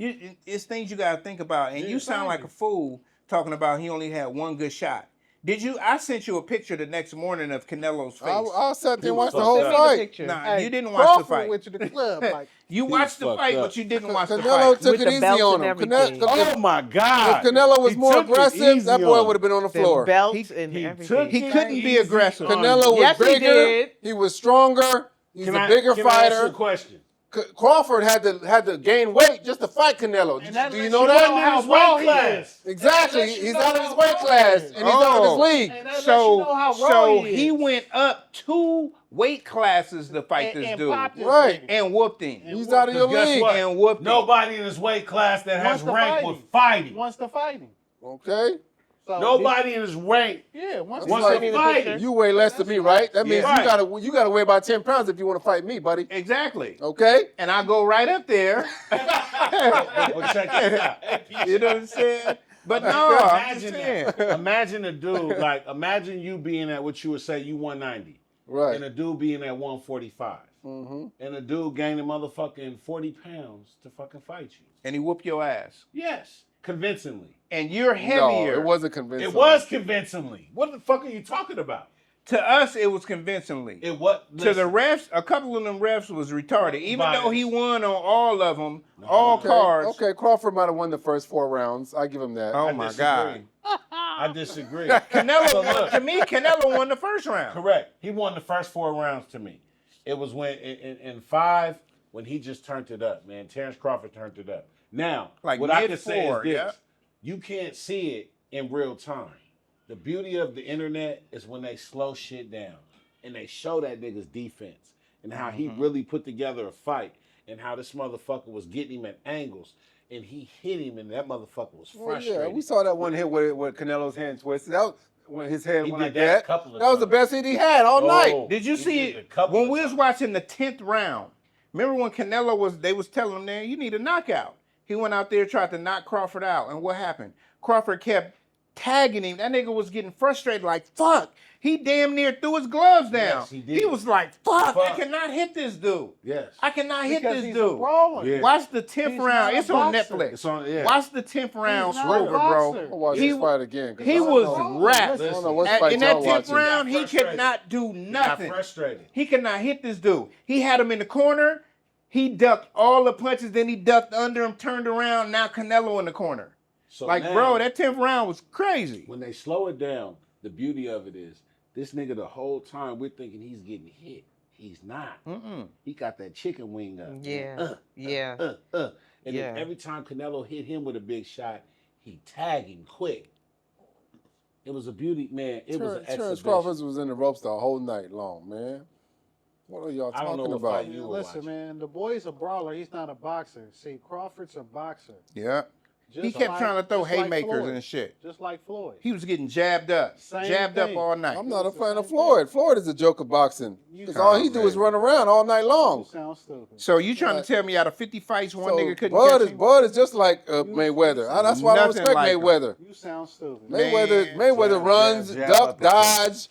It's things you gotta think about, and Yeah, you sound thank like a fool talking about he only had one good shot. Did you? I sent you a picture the next morning of Canelo's face. I sat there and watched the fucked whole up. Send me the fight. picture. Nah, Hey, you didn't watch Crawford the fight. went to the club. Like, You watched the fucked fight, up. but you didn't watch the Canelo fight. took With it the easy belts on and him. everything. Oh my God! If Canelo was He more took it aggressive, easy that boy on would have been on the Them floor. belts He- and He everything. took He it couldn't be easy aggressive. on Canelo you. was Yes, he bigger. did. He was stronger. He's Can a I- bigger can I ask you fighter. a question? Crawford had to gain weight just to fight Canelo. And that Do you lets know you that? know how His raw weight he class. is. Exactly. That lets you He's know out of how his weight raw he class is. and he's out of his Oh. league. And that lets you know how raw So he he is. went up 2 weight classes to fight this and dude, popped his Right. thing. and whooped him. He's out of your Guess league. what? And whooped him. Nobody in his weight class that has Wants to rank fight was him. fighting. Wants to fight him. Okay. So Nobody in his rank Yeah, wants to wants fight to him. fight. You weigh less than me, right? That means Yeah. you gotta weigh about 10 pounds if you want to fight me, buddy. Exactly. Okay? And I go right up there. Well, check this out. You know what I'm saying? But no, I'm just Imagine saying. that. Imagine a dude like imagine you being at what you would say you 190, Right. and a dude being at 145, and a dude gaining motherfucking 40 pounds to fucking fight you. And he whooped your ass. Yes, convincingly. And you're No, heavier. it wasn't convincing. It was convincingly. What the fuck are you talking about? To us, it was convincingly. It what? To the refs, a couple of them refs was retarded. Even Biased. though he won on all of them, all Okay, cards. okay, Crawford might have won the first 4 rounds. I give him that. Oh I my disagree. God. I disagree. Canelo, So look. to me, Canelo won the first round. Correct. He won the first 4 rounds to me. It was when in 5 when he just turned it up, man. Terrence Crawford turned it up. Now, Like what I can say is mid-4, this: yeah. you can't see it in real time. The beauty of the internet is when they slow shit down and they show that nigga's defense and how he really put together a fight and how this motherfucker was getting him at angles and he hit him and that motherfucker was Well, frustrated. yeah, we saw that one hit with Canelo's hand twisted. That was when his head He went like did that a that. couple of That was the times. best hit he had all Oh. night. Did you He see did a it couple when of we was times. watching the 10th round? Remember when Canelo they was telling him, man, you need a knockout. He went out there, tried to knock Crawford out. And what happened? Crawford kept tagging him. That nigga was getting frustrated like, fuck. He damn near threw his gloves down. Yes, he did. was like, fuck, I Fuck. cannot hit this dude. Yes. I cannot hit Because this he's dude. a brawler. Yeah. Watch the 10th He's round. not a It's on boxer. Netflix. It's on, yeah. Watch the 10th round. not a Slover, bro. boxer. I'll watch He- this fight again. 'cause He I don't was know. wrapped. I don't know what In fight that y'all 10th watching. round, he Frustrated. could not do He got nothing. frustrated. He could not hit this dude. He had him in the corner. He ducked all the punches. Then he ducked under him, turned around. Now Canelo in the corner. So Like, now, bro, that 10th round was crazy. when they slow it down, the beauty of it is this nigga the whole time we're thinking he's getting hit. He's not. He got that chicken wing up. Yeah. Yeah. And Yeah. then every time Canelo hit him with a big shot, he tagged him quick. It was a beauty, man. It was an Terrence exhibition. Crawford was in the ropes the whole night long, man. What are y'all I don't know talking what about? fight you were Listen, watching. man, the boy's a brawler. He's not a boxer. See, Crawford's a boxer. Yeah. He Just kept like- trying to throw just like haymakers Floyd. and shit. Just like Floyd. He was getting jabbed up. Same jabbed up thing. all night. I'm not a It's the fan of same Floyd. Floyd is a joke of boxing. Because all he do is run around all night You long. sound stupid. So you trying to tell me out of 50 fights, one So nigga couldn't Bud catch is him? Bud is just like Mayweather. That's why I don't Nothing respect like him. Mayweather. You sound stupid. Man, Mayweather jab, runs, jab duck, uppercut. dodge,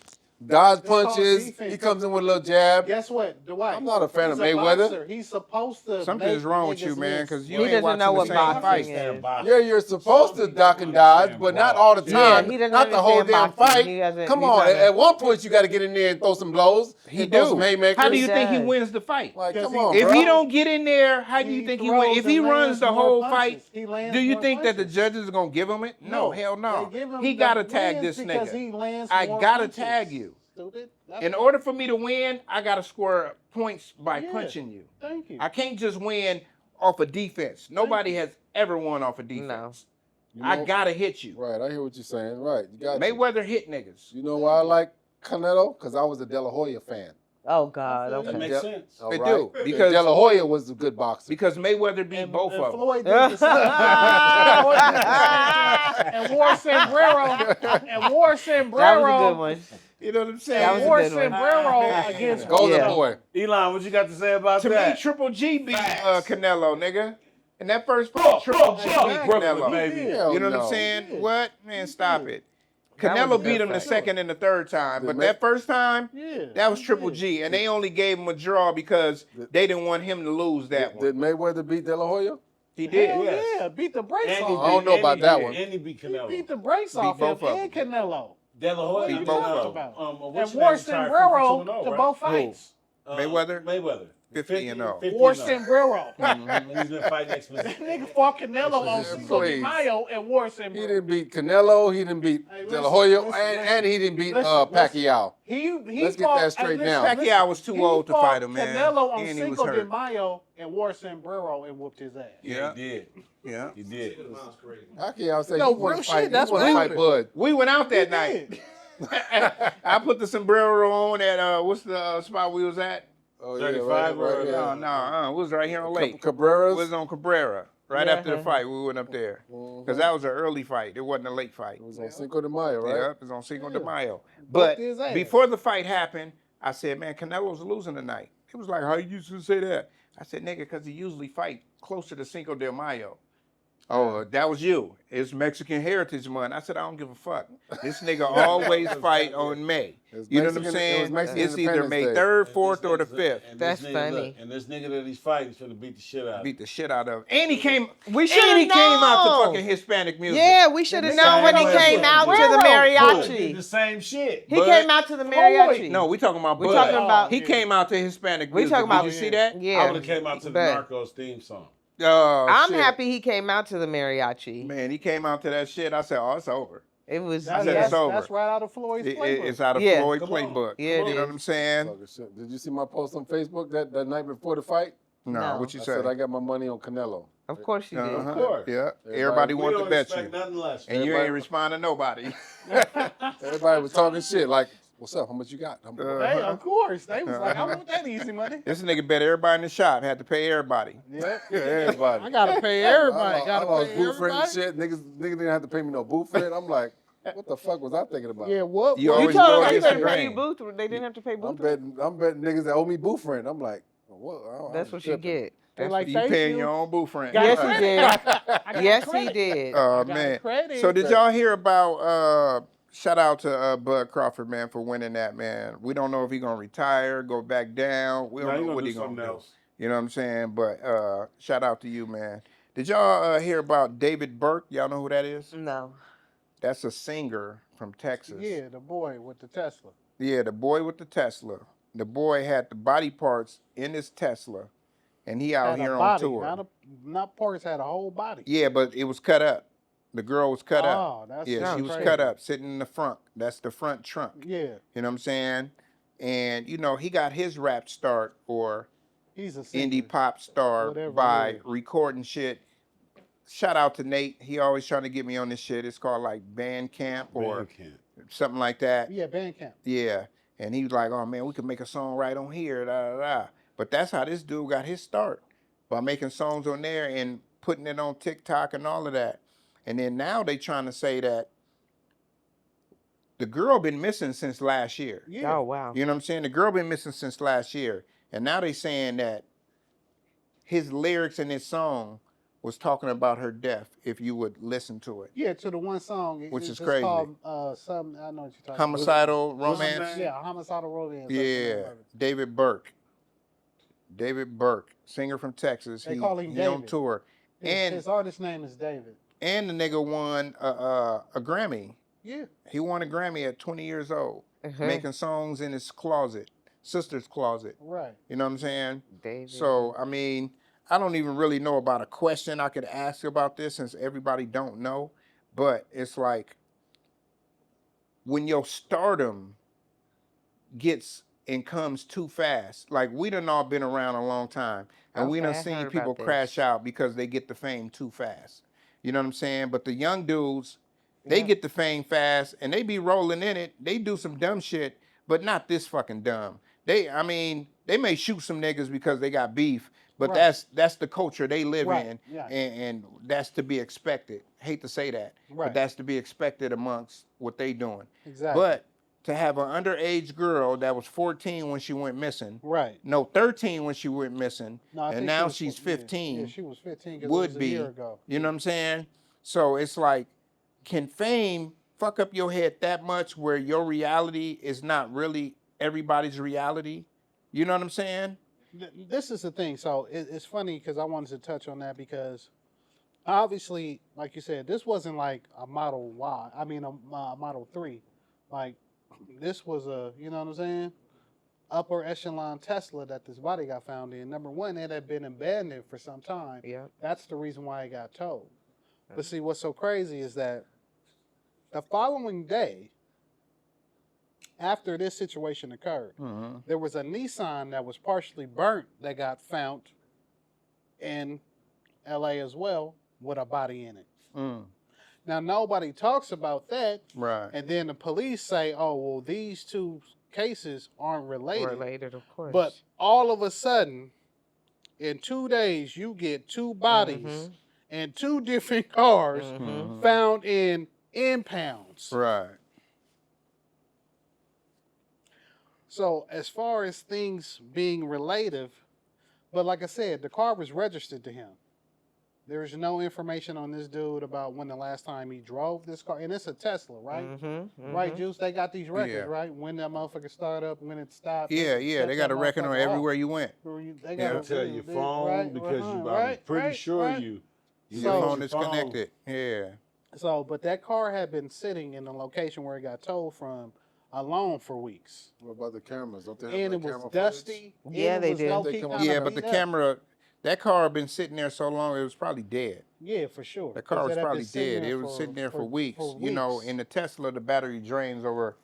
dodge It's called punches. defense. He comes in with a little jab. Guess what, Dwight? I'm not a fan He's of a Mayweather. boxer. He's supposed to. Something make is wrong with you, niggas man, miss. because you He ain't doesn't watching know the what same boxing fight. is. Yeah, you're supposed to duck and dodge, but not all the time. Yeah, he doesn't not the whole damn understand boxing. fight. He doesn't- Come he's on, not a- at one point you got to get in there and throw some blows. He and throw some do. haymakers. How do you He think he does. wins the fight? Like, Because come he- on, If bro. he don't get in there, how do you think he wins? throws If he and runs lands the more whole punches. fight, He lands do you more think that the punches. judges are gonna give him it? No, hell no. They give him He the gotta tag wins this because nigga. he lands I more gotta punches. tag you. Stupid. That's In all. order for me to win, I gotta score points by Yeah. punching you. Thank you. I can't just win off of defense. Nobody has ever won off of defense. You I know- gotta hit you. Right, I hear what you're saying. Right, you got Mayweather hit niggas. You know why I like Canelo? Because I was a De La Hoya fan. Oh God. That Okay. makes sense. All It right? do, And because- De La Hoya was a good boxer. Because Mayweather beat both of them. Floyd did the same. Floyd did the same. And wore sombrero. And wore sombrero. That was a good one. You know what I'm That saying? was a Wore good one. sombrero against Golden Yeah. Boy. Elon, what you got to say about To me, that? Triple G beat Facts. Canelo, nigga. In that first fight, Triple G beat Canelo. baby. Hell You know what no. I'm saying? Yeah. What? Man, stop it. That Canelo was a beat good him the fight. second and the third time, Did but Ma- that first time, Yeah. that was Triple G, and they only gave him a draw because they didn't want him to lose that Did one. Mayweather beat De La Hoya? He did. Hell Yes. yeah. Beat the brakes And he off. I don't know about that beat- one. And he beat Canelo. Beat the brakes off both him of and Canelo. De La Hoya Beat beat both Canelo. of them. What's And your wore name? Sorry, sombrero 52-0, to right? both fights. Mayweather? Mayweather. 50-0. 50-0. Wore sombrero. He's been fighting next That position. nigga fought Canelo on Cinco de please. Mayo and wore He sombrero. didn't beat Canelo. He didn't beat Hey, De La listen, Hoya, listen, and he didn't beat listen, Pacquiao. He Let's get fought, that straight listen, now. listen, Pacquiao was too he old to fought fight him, man. Canelo on And he was Cinco de hurt. Mayo and wore sombrero and whooped his ass. Yeah. He did. Yeah. He did. Pacquiao said No, he wanted real to fight. shit, that's he wanted to what fight Bud. We went out that He night. did. I put the sombrero on at what's the spot we was at? Oh, 35 or- No, no, we was right here on Lake. Cabrera's. We was on Cabrera right Yeah. after the fight. We went up there because that was an early fight. It wasn't a late fight. It was on Cinco de Mayo, right? Yeah, it was on Cinco de Yeah. Mayo. But his ass. before the fight happened, I said, man, Canelo's losing tonight. He was like, how you used to say that? I said, nigga, because he usually fight closer to Cinco de Mayo. Oh, that was you. It's Mexican Heritage Month. I said, I don't give a fuck. This nigga always fight on May. It's You know what I'm Mexican- it was saying? Mexican It's either May Independence Day. 3rd, 4th, or the 5th. And That's this nigga, funny. look, and this nigga that he's fighting is finna beat the shit out of him. Beat the shit out of him. And he came. We And should he have came out known. to fucking Hispanic music. Yeah, we should have The known when he same way came as out to the Sombrero. He did mariachi. the same shit. He But- came out to the mariachi. No, we talking about We Bud. talking about- He came out to Hispanic We music. talking about- Did you see that? Yeah. I would have came out to the But- Narcos theme song. Oh, I'm shit. happy he came out to the mariachi. Man, he came out to that shit. I said, oh, it's over. It was I said yeah. it's over. That's right out of Floyd's playbook. It's out of Yeah. Floyd Come on. playbook. Yeah, it You know is. what I'm saying? Talking shit. Did you see my post on Facebook that night before the fight? No, No. what you I say? said I got my money on Canelo. Of course you did. Uh-huh. Of course. Yeah. Everybody- Everybody We wanted don't to bet expect you. nothing less. And you Everybody- ain't respond to nobody. Everybody was talking shit like, "What's up? How much you got?" I'm like, Hey, of course. They was like, I want that easy money. This nigga bet everybody in the shop. Had to pay everybody. Yeah. yeah, everybody. I gotta pay everybody. I Gotta lost pay booth rent and everybody. shit. Niggas didn't have to pay me no booth rent. I'm like, what the fuck was I thinking about? Yeah, what? You what- always You told go them they against the didn't pay grain. booth. They didn't have to pay I'm booth. betting niggas that owe me booth rent. I'm like, what? That's what you get. They That's like, You thank paying you. your own booth rent. Got Yes, credit. he did. I got Yes, he credit. did. Oh got man. credit. So did y'all hear about shout out to Bud Crawford, man, for winning that, man. We don't know if he gonna retire, go back down. We Nah, don't he know gonna what do he gonna something do. else. You know what I'm saying? But shout out to you, man. Did y'all hear about David Burke? Y'all know who that is? No. That's a singer from Texas. Yeah, the boy with the Tesla. Yeah, the boy with the Tesla. The boy had the body parts in his Tesla, and he out Had here a on body, tour. not parts, had a whole body. Yeah, but it was cut up. The girl was cut up. Oh, that's Yeah, she sounds was crazy. cut up, sitting in the front. That's the front trunk. Yeah, You know what I'm saying? And you know, he got his rap start or he's a singer. indie pop star Whatever it by is. recording shit. Shout out to Nate. He always trying to get me on this shit. It's called like Bandcamp or Bandcamp. something like that. Yeah, Bandcamp. Yeah. And he was like, oh man, we could make a song right on here. Da, da, da. But that's how this dude got his start, by making songs on there and putting it on TikTok and all of that. And then now they trying to say that the girl been missing since last year. Yeah. Oh wow. You know what I'm saying? The girl been missing since last year. And now they saying that his lyrics in this song was talking about her death. If you would listen to it, Yeah, to the one song, Which is it's crazy. called some. I know what you're talking homicidal What's his romance. name? about. Yeah, homicidal romance. That's the name Yeah, of it. David Burke. David Burke, singer from Texas. They call him he on David. tour, His artist name is David. and the nigga won a Grammy. Yeah. He won a Grammy at 20 years old, Uh-huh. making songs in his closet, sister's closet. Right. You know what I'm saying? David. So, I mean, I don't even really know about a question I could ask about this since everybody don't know. But it's like when your stardom gets and comes too fast. Like we done all been around a long time, and we done Okay, I seen heard people about this. crash out because they get the fame too fast. You know what I'm saying? But the young dudes, they Yeah. get the fame fast and they be rolling in it. They do some dumb shit, but not this fucking dumb. I mean, they may shoot some niggas because they got beef, but Right. that's the culture they live Right, in, yeah. and that's to be expected. Hate to say that, Right. but that's to be expected amongst what they doing. Exactly. But to have an underage girl that was 14 when she went missing, Right. no, 13 when she went missing, No, I and think now she was, she's 15, Yeah, she was 15 because it would was a be, year ago. you know what I'm saying? So it's like, can fame fuck up your head that much where your reality is not really everybody's reality? You know what I'm saying? This is the thing. So it's funny because I wanted to touch on that because obviously, like you said, this wasn't like a Model Y. I mean, a Model 3. Like, this was a, you know what I'm saying? Upper echelon Tesla that this body got found in. Number one, it had been abandoned for some time. Yep. That's the reason why it got towed. But see, what's so crazy is that the following day, after this situation occurred, there was a Nissan that was partially burnt that got found in LA as well with a body in it. Now, nobody talks about that. Right. And then the police say, oh, well, these two cases aren't related. Related, of course. But all of a sudden, in 2 days, you get two bodies and two different cars found in impounds. Right. So as far as things being relative, but like I said, the car was registered to him. There's no information on this dude about when the last time he drove this car. And it's a Tesla, right? Right, Juice? They got these records, Yeah. right? When that motherfucker started up, when it stopped. Yeah, shut they got a that record on motherfucker everywhere off. you went. They They'll got tell your phone because I'm pretty sure you Your got phone your is connected. Yeah. So, but that car had been sitting in the location where it got towed from alone for weeks. What about the cameras? Don't they have And the it was camera dusty. Yeah, and they it was do. low-key They come kinda Yeah, but the beat up. camera, that car had been sitting there so long, it was probably dead. Yeah, for sure. That car 'Cause was it had been probably sitting dead. there It was sitting there for weeks. You know, weeks. in the Tesla, the battery drains over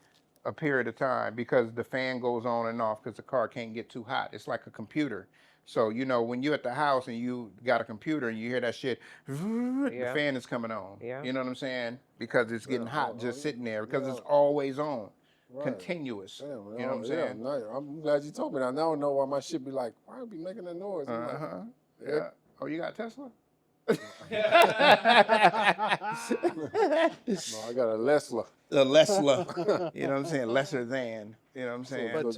a period of time because the fan goes on and off because the car can't get too hot. It's like a computer. So, you know, when you're at the house and you got a computer and you hear that shit, the Yeah. fan is coming on. Yeah. You know what I'm saying? Because it's getting hot just sitting there because it's Yeah. always on. Right. Continuous. Damn, You know what I'm yeah, saying? nice. I'm glad you told me that. Now I know why my shit be like, why it be making that noise? I'm like, Uh-huh. Yeah. Oh, you got a Tesla? no, I got a Lesla. The Lesla. You know what I'm saying? Lesser than. You know what I'm saying? But, Does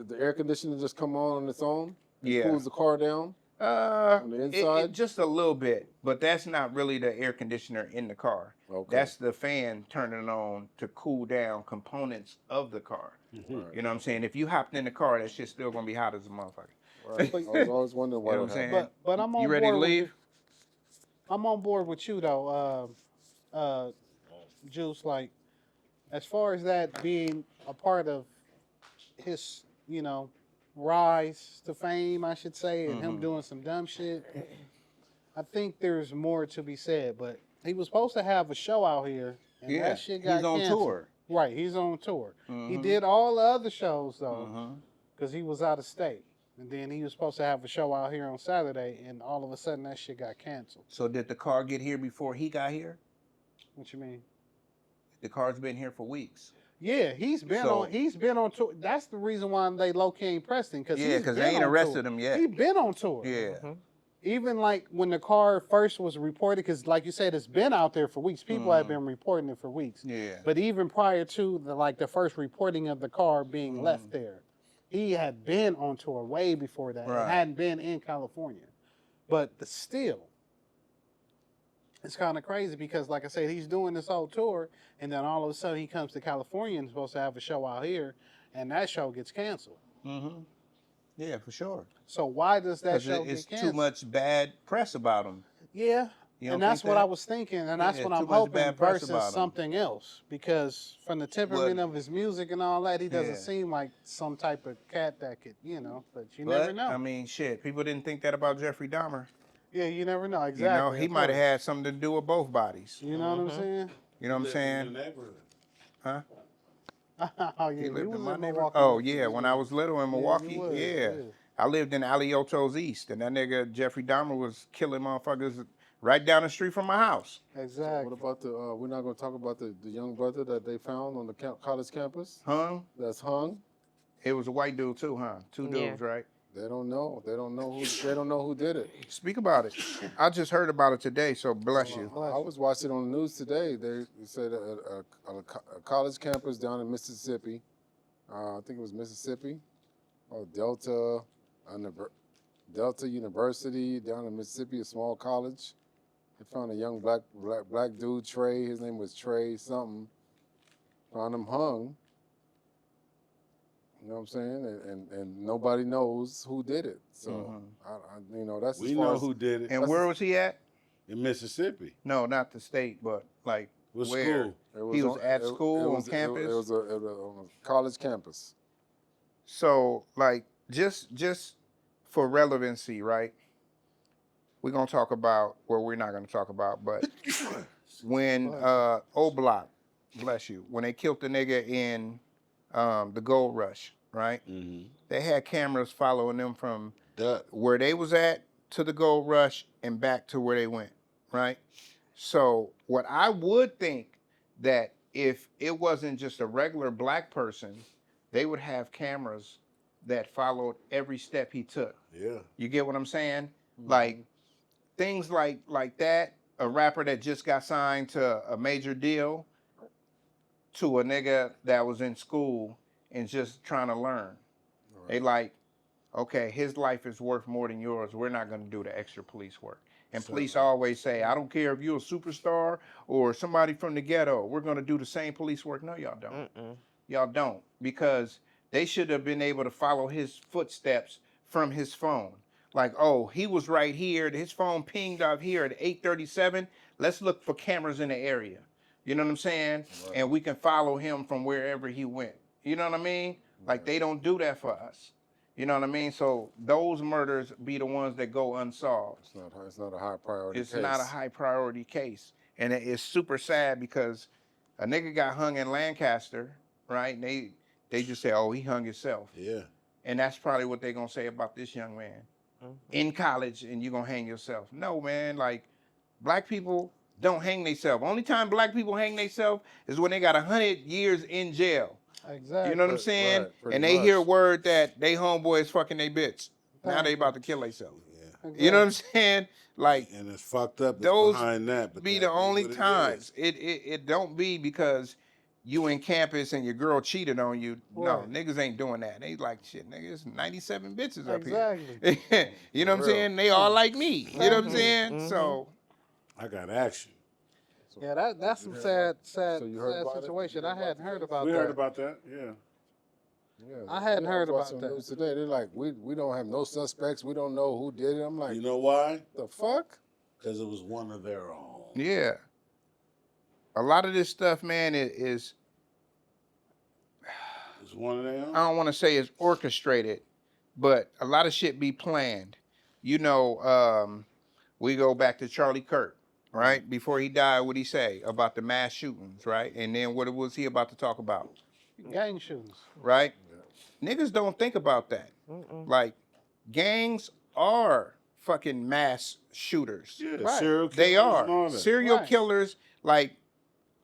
the air conditioner just come on its own? It Yeah. cools the car down? On the inside? Just a little bit, but that's not really the air conditioner in the car. Okay. That's the fan turning on to cool down components of the car. Right. You know what I'm saying? If you hopped in the car, that shit's still gonna be hot as a motherfucker. Right. I was always wondering why You know that what I'm happened. saying? But I'm on You ready board to with leave? you. I'm on board with you though, Juice. Like, as far as that being a part of his, you know, rise to fame, I should say, and him doing some dumb shit, I think there's more to be said. But he was supposed to have a show out here, and Yeah, that shit got he's on canceled. tour. Right, he's on tour. He did all the other shows though, because he was out of state. And then he was supposed to have a show out here on Saturday, and all of a sudden that shit got canceled. So did the car get here before he got here? What you mean? The car's been here for weeks. Yeah, he's been So- on tour. That's the reason why they low-key ain't pressed him, because Yeah, because they ain't arrested him yet. He been on tour. Yeah. Even like when the car first was reported, because like you said, it's been out there for weeks. People have been reporting it for weeks. Yeah. But even prior to the first reporting of the car being left there, he had been on tour way before that. Right. And hadn't been in California. But still, it's kind of crazy because, like I said, he's doing this whole tour, and then all of a sudden he comes to California and is supposed to have a show out here, and that show gets canceled. Mm-hmm. Yeah, for sure. So why does that Because show it's get canceled? too much bad press about him. Yeah. You don't And that's think what that? I was thinking, and that's Yeah, what too I'm much hoping bad press versus about him. something else. Because from the temperament of his music and all that, he doesn't Yeah. seem like some type of cat that could, but you But, never know. I mean, shit, people didn't think that about Jeffrey Dahmer. Yeah, you never know. You Exactly. know, he of might have course. had something to do with both bodies. You know what I'm saying? You know what I'm saying? In the neighborhood. Huh? Oh, yeah. He You lived was in my in neighborhood. Milwaukee. Oh, weren't you? yeah, when I was little in Milwaukee, was, yeah. yeah. I lived in Alioto's East, and that nigga Jeffrey Dahmer was killing motherfuckers right down the street from my house. Exactly. What about the? We're not going to talk about the young brother that they found on the college campus Hung? that's hung. It was a white dude too, huh? Two Yeah. dudes, right? They don't know. They don't know who. They don't know who did it. Speak about it. I just heard about it today, so bless you. I was watching on the news today. They said a college campus down in Mississippi. I think it was Mississippi, or Delta University down in Mississippi, a small college. They found a young black dude, Trey. His name was Trey something. Found him hung. You know what I'm saying? And nobody knows who did it. So that's We as far know as, who did it. And where was he at? In Mississippi. No, not the state, but like What where? school? He was at school on campus? It was on a college campus. So, like, just for relevancy, right? We're gonna talk about, well, we're not gonna talk about, but when O-Block, bless you, when they killed the nigga in the Gold Rush, right? Mm-hmm. They had cameras following them from where they was at to the Gold Rush and back to where they went, right? So what I would think that if it wasn't just a regular black person, they would have cameras that followed every step he took. Yeah. You get what I'm saying? Like things like that, a rapper that just got signed to a major deal to a nigga that was in school and just trying to learn. Right. They like, okay, his life is worth more than yours. We're not going to do the extra police work. And police always say, I don't care if you're a superstar or somebody from the ghetto. We're going to do the same police work. No, y'all don't. Y'all don't. Because they should have been able to follow his footsteps from his phone. Like, oh, he was right here. His phone pinged off here at 8:37. Let's look for cameras in the area. You know what I'm saying? Right. And we can follow him from wherever he went. You know what I mean? Right. Like, they don't do that for us. You know what I mean? So those murders be the ones that go unsolved. It's not a high priority case. It's not a high priority case. And it's super sad because a nigga got hung in Lancaster, right? And they just say, oh, he hung himself. Yeah. And that's probably what they're going to say about this young man. In college, and you're going to hang yourself. No, man. Like, black people don't hang themselves. Only time black people hang themselves is when they got 100 years in jail. Exactly. You know what I'm saying? Right, and they much. hear word that they homeboy is fucking they bitch. Now they about to kill themselves. Yeah. Exactly. You know what I'm saying? Like, And it's fucked up. It's those behind that. But be that the is only what it times. is. It don't be because you in campus and your girl cheated on you. Right. No, niggas ain't doing that. They like, shit, nigga, it's 97 bitches up Exactly. here. You know what I'm saying? They all like me. You know what I'm saying? So, I got action. Yeah, that's some sad you heard about it? situation. I hadn't heard about We that. heard about that. Yeah. Yeah, I hadn't heard was about watching that. the news today. They're like, we don't have no suspects. We don't know who did it. I'm like, You know why? the fuck? Because it was one of their own. yeah. A lot of this stuff, man, is It's one of their own. I don't want to say it's orchestrated, but a lot of shit be planned. You know, we go back to Charlie Kirk, right? Before he died, what'd he say about the mass shootings, right? And then what was he about to talk about, Gang shootings. right? Niggas don't think about that. Like, gangs are fucking mass shooters. Yeah, Right. serial killers They and all are that. serial Right. killers, like,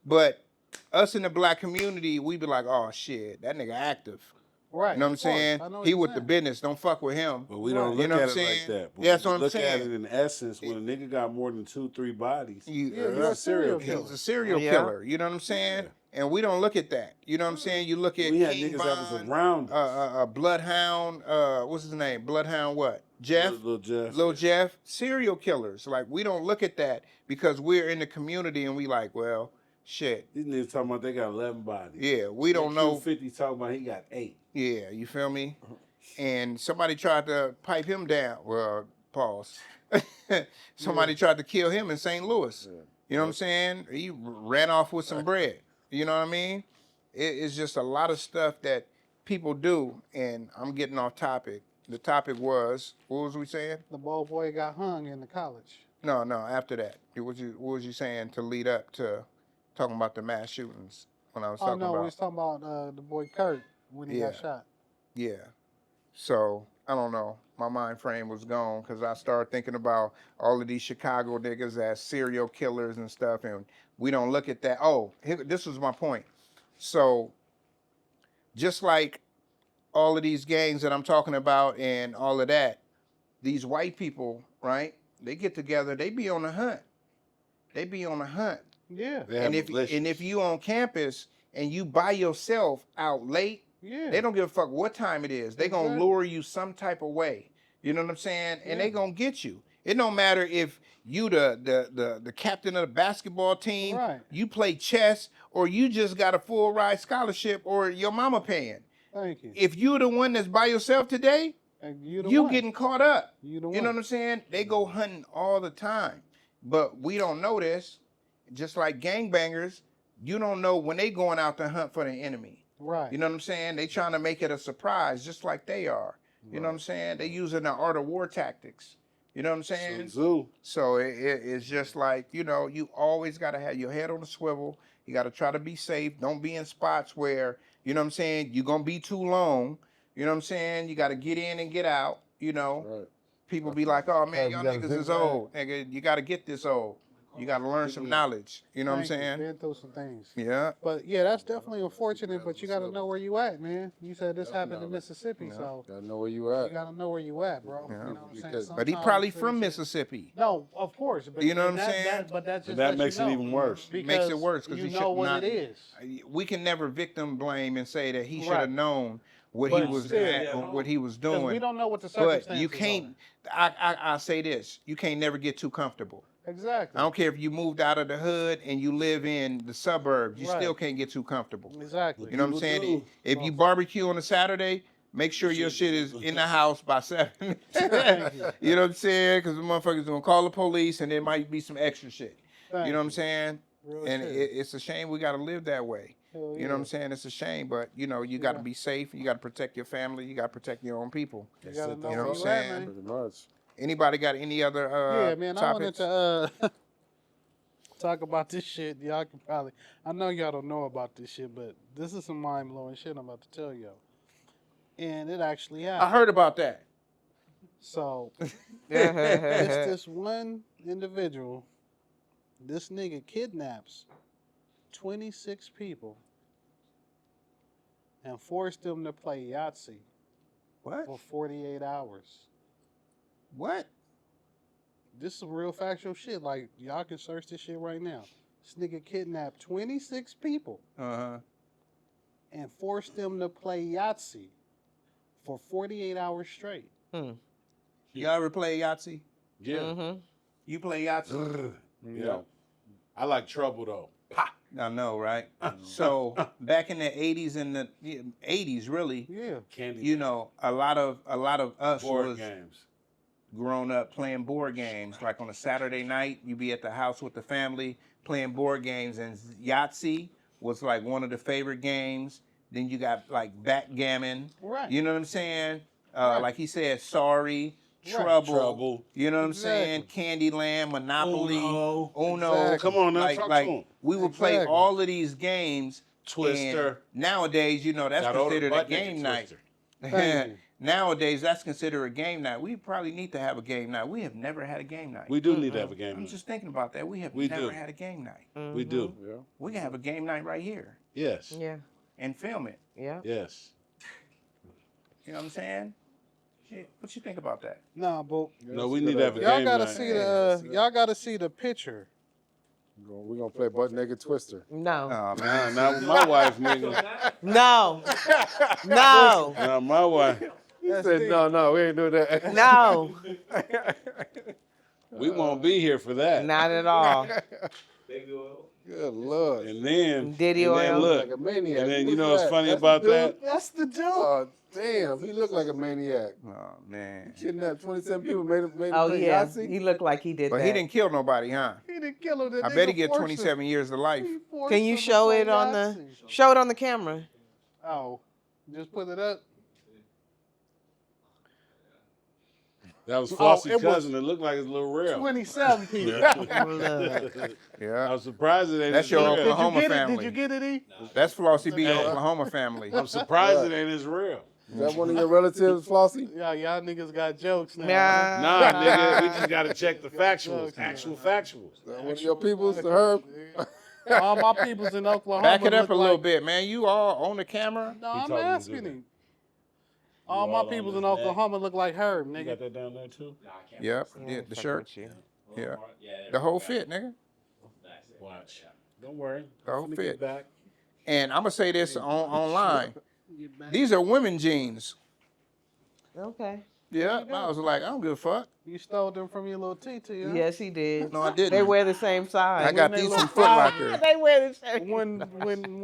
but us in the black community, we be like, oh shit, that nigga active. Right. You know what I'm of course. saying? I know what He you're with the saying. business. Don't fuck with him. But we don't Right. look You know what at I'm it like saying? that. But That's when what you I'm look saying. at it in essence, when a nigga got more than 2-3 bodies, Yeah, that's you're a serial He's killer. a serial Yeah. killer. You know what I'm saying? And we don't look at that. You know what I'm saying? You look at we had King niggas that was Von, around us. Bloodhound. What's his name? Bloodhound. What? Jeff. Lil Jeff. Lil Jeff. Serial killers. Like we don't look at that because we're in the community and we like, well, shit. These niggas talking about they got 11 bodies. Yeah, we don't know. 50 talking about he got 8. Yeah, you feel me? And somebody tried to pipe him down. Well, pause. Somebody tried to kill him in St. Louis. Yeah. You know what I'm saying? He ran off with some bread. You know what I mean? It's just a lot of stuff that people do, and I'm getting off topic. The topic was, what was we saying? The old boy got hung in the college. No, after that. What was you saying to lead up to talking about the mass shootings when I was Oh talking no, about? we was talking about the boy Kirk when he got Yeah. shot. Yeah. So, I don't know. My mind frame was gone because I started thinking about all of these Chicago niggas as serial killers and stuff, and we don't look at that. Oh, this was my point. So, just like all of these gangs that I'm talking about and all of that, these white people, right? They get together, they be on the hunt. They be on the hunt. Yeah. They have And if you on campus and you by yourself out late, Yeah. they don't give a fuck what time it is. They gonna Exactly. lure you some type of way. You know what I'm saying? And they Yeah. gonna get you. It don't matter if you the captain of the basketball team, Right. you play chess, or you just got a full ride scholarship, or your mama paying. Thank you. If you the one that's by yourself today, And you the you one. getting caught up. You the You know one. what I'm saying? They go hunting all the time. But we don't know this. Just like gangbangers, you don't know when they going out to hunt for the enemy. Right. You know what I'm saying? They trying to make it a surprise, just like they are. You know what I'm saying? They using the art of war tactics. You know what I'm saying? Zoo. So it's just like, you know, you always got to have your head on the swivel. You got to try to be safe. Don't be in spots where, you know what I'm saying, you're going to be too long. You know what I'm saying? You got to get in and get out, you know. Right. People be like, oh, man, You y'all gotta niggas think is back. old. Nigga, you got to get this old. You got to learn some knowledge. You know what I'm Thank you. saying? Been through some things. Yeah. But yeah, that's definitely unfortunate. But you got to know where you at, man. You said this happened in Mississippi, Yeah. so Gotta know where you you at. got to know where you at, bro. Yeah. You know what I'm saying? Because- But he Sometimes probably certain from shit- Mississippi. No, of course. But You know what I'm that- saying? but that just that lets makes you it know. even worse. Makes it Because worse because you he know should what not. it is. We can never victim blame and say that he should Right. have known what But he was still, at or what he was Because doing. we don't know what the But circumstances you can't. I say this: you can't never get too comfortable. are. Exactly. I don't care if you moved out of the hood and you live in the suburbs. You Right. still can't get too comfortable. Exactly. You know what I'm People saying? do. If you barbecue on a Saturday, make sure your shit is in the house by 7. You know what I'm saying? Because the motherfuckers gonna call the police and there might be some extra shit. You know what I'm saying? Real And shit. it's a shame we gotta live that way. Hell You know what I'm yeah. saying? It's a shame, but you know, you gotta Yeah. be safe. You gotta protect your family. You gotta protect your own people. You gotta know You know where what you I'm at, saying? man. Pretty much. Anybody got any other Yeah, man. I wanted topics? to talk about this shit. Y'all can probably. I know y'all don't know about this shit, but this is some mind blowing shit I'm about to tell y'all. And it actually I happened. heard about that. So this one individual, this nigga kidnaps 26 people and forced them to play Yahtzee What? for 48 hours. What? This is some real factual shit. Like, y'all can search this shit right now. This nigga kidnapped 26 people Uh-huh. and forced them to play Yahtzee for 48 hours straight. Y'all ever play Yahtzee? Yeah. Mm-hmm. You play Yahtzee? Yeah. I like trouble though. I know, right? So back in the 80s and the 80s, really, Yeah. Candy. you know, a lot of us board was games. grown up playing board games. Like on a Saturday night, you be at the house with the family playing board games, and Yahtzee was like one of the favorite games. Then you got like backgammon. Right. You know what I'm saying? Right. Like he said, Sorry, Right. Trouble. You know what I'm saying? Candyland, Monopoly, Uno. Exactly. Come on now, Like, talk like to 'em. we would play Exactly. all of these games. Twister. And nowadays, you know, that's Got older considered a butt game naked night. Twister. Thank you. Nowadays, that's considered a game night. We probably need to have a game night. We have never had a game night. We do need to have a game I'm night. just thinking about that. We have We never do. had a game night. We do. Yeah. We can have a game night right here Yes. Yeah. and film it. Yeah. Yes. You know what I'm saying? Shit, what you think about that? Nah, but No, we need to have a y'all game gotta night. see the y'all gotta see the picture. We're gonna play butt naked twister. No. Oh, Nah, man. not with my wife, nigga. No. No. Not my wife. He said, no, we ain't doing that. No. We won't be here for that. Not at all. Good Lord. And then, Diddy and then oil. look, Like a maniac. and then Who's you know what's that? funny That's about the dude? that? That's the dude. Oh, damn. He looked like a maniac. Oh, man. Kidnapped 27 people, made him Oh play yeah. Yahtzee. He looked like he did But that. he didn't kill nobody, huh? He didn't kill him. The I nigga bet he get forced 27 years to life. him. He forced Can you him to show play it on the Yahtzee. show it on the camera? Oh, just put it up. That was Flossie's it was cousin. It looked like it's a little real. 27 people. Look. Yeah. I'm surprised it ain't That's his your real. Oklahoma family. Did you get it, E? That's Flossie B. Oklahoma family. I'm surprised it ain't his real. Is that one of your relatives, Flossie? Yeah, y'all niggas got jokes now. Nah. Nah, nigga, we just gotta check the factuals, actual factuals. Is that one of your peoples, the Herb? All my people's in Oklahoma. Back it up look a little like- bit, man. You all on the camera? No, He I'm told me to asking do that. him. All You my all on people's his in neck. Oklahoma look like Herb, You nigga. got that down there too? Yep. Yeah, The fucking shirt. with you. Yeah. The whole fit, nigga. Watch. Don't worry. The whole I'm finna fit. get back. And I'm gonna say this online. These are women jeans. Okay. Yeah. I was like, I don't give a fuck. You stole them from your little TT, huh? Yes, he did. No, I didn't. They wear the same size. I got they these look from Foot Locker. They wear the same. When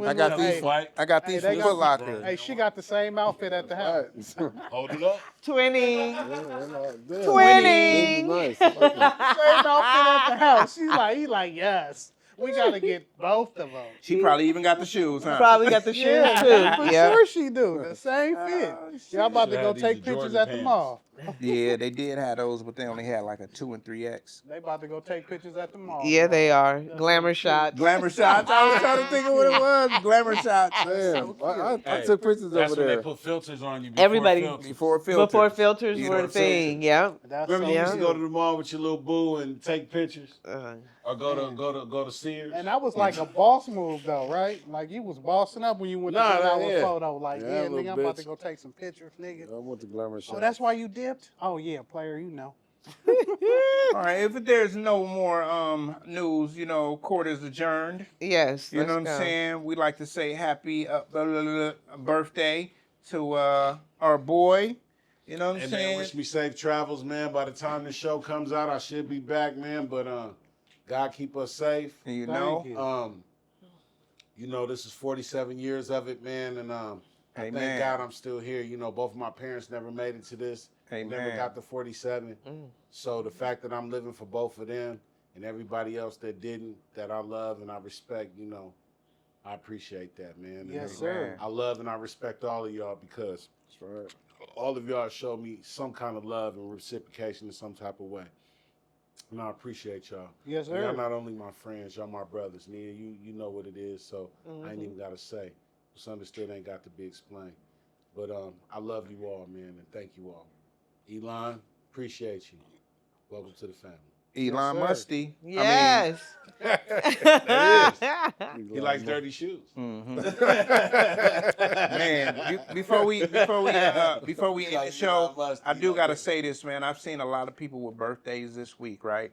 I got hey, these. Fight. I got Hey, these they from got- Foot Locker. Hey, she got the same outfit at the house. Hold it up. 20. Damn. 20. Nice. I like it. Same outfit at the house. He like, yes. We gotta get both of them. She probably even got the shoes, huh? Probably got the shoes Yeah, too. for Yeah. sure she do. The same fit. Y'all about to Should've go had these take Jordan pictures at the pants. mall. Yeah, they did have those, but they only had like a 2 and 3X. They about to go take pictures at the mall. Yeah, they are. Glamour shots. Glamour shots. I was trying to think of what it was. Glamour shots. Damn. I Hey, took pictures That's over when there. they put filters on you. Before Everybody- filters. Before filters. Before filters You were know a thing. Yeah. That's Remember you so used to cute. go to the mall with your little boo and take pictures, Uh, or go to Sears. And that was like a boss move though, right? Like you was bossing up when you went to Nah, get that yeah. photo. Like, Yeah, yeah, little nigga, I'm about bitch. to go take some pictures, nigga. I went to Glamour Shop. Oh, that's why you dipped? Oh yeah, player, you know. All right, if there's no more news, you know, court is adjourned. yes. You know let's what I'm go. saying? We like to say happy birthday to our boy. You know what I'm And saying? man, wish me safe travels, man. By the time this show comes out, I should be back, man. But God keep us safe. And you Thank know, you. You know, this is 47 years of it, man, and I Amen. thank God I'm still here. You know, both of my parents never made it to this. Amen. Never got to 47. So the fact that I'm living for both of them and everybody else that didn't, that I love and I respect, you know, I appreciate that, man. And, Yes, sir. I love and I respect all of y'all because That's right. all of y'all show me some kind of love and reciprocation in some type of way. And I appreciate y'all. Yes, Y'all sir. not only my friends, y'all my brothers. Nia, you know what it is, so I ain't even gotta say. What's understood ain't got to be explained. But I love you all, man, and thank you all. Elon, appreciate you. Welcome to the family. Elon sir. Musty. Yes. He likes dirty shoes. Man, before we end the show, I do gotta say this, man. I've seen a lot of people with birthdays this week, right?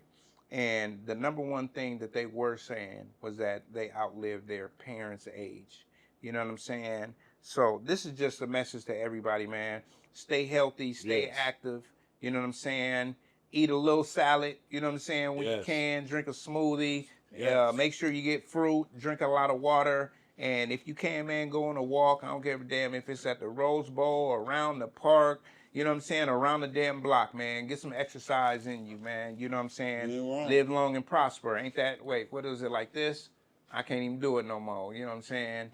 And the number one thing that they were saying was that they outlived their parents' age. You know what I'm saying? So this is just a message to everybody, man. Stay healthy, stay Yes. active. You know what I'm saying? Eat a little salad. You know what I'm saying? When you Yes. can, drink a smoothie. Yes. Make sure you get fruit. Drink a lot of water. And if you can, man, go on a walk. I don't give a damn if it's at the Rose Bowl, around the park. You know what I'm saying? Around the damn block, man. Get some exercise in you, man. You know what I'm saying? You're right. Live long and prosper. Ain't that? Wait, what is it like this? I can't even do it no more. You know what I'm saying?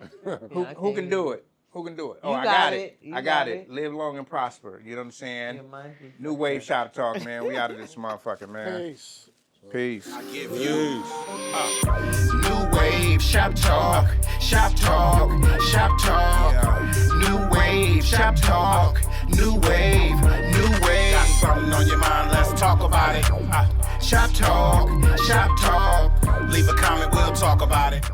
Who can do it? Who can do it? Oh, You I got got it. it. You I got got it. it. Live long and prosper. You know what I'm saying? Your mind is- New Wave Shop Talk, man. We out of this motherfucker, man. Peace. Peace. Give you New Wave Shop Talk, Shop Talk, Shop Talk. New Wave Shop Talk, New Wave, New Wave. Got something on your mind? Let's talk about it. Shop Talk, Shop Talk. Leave a comment, we'll talk about it.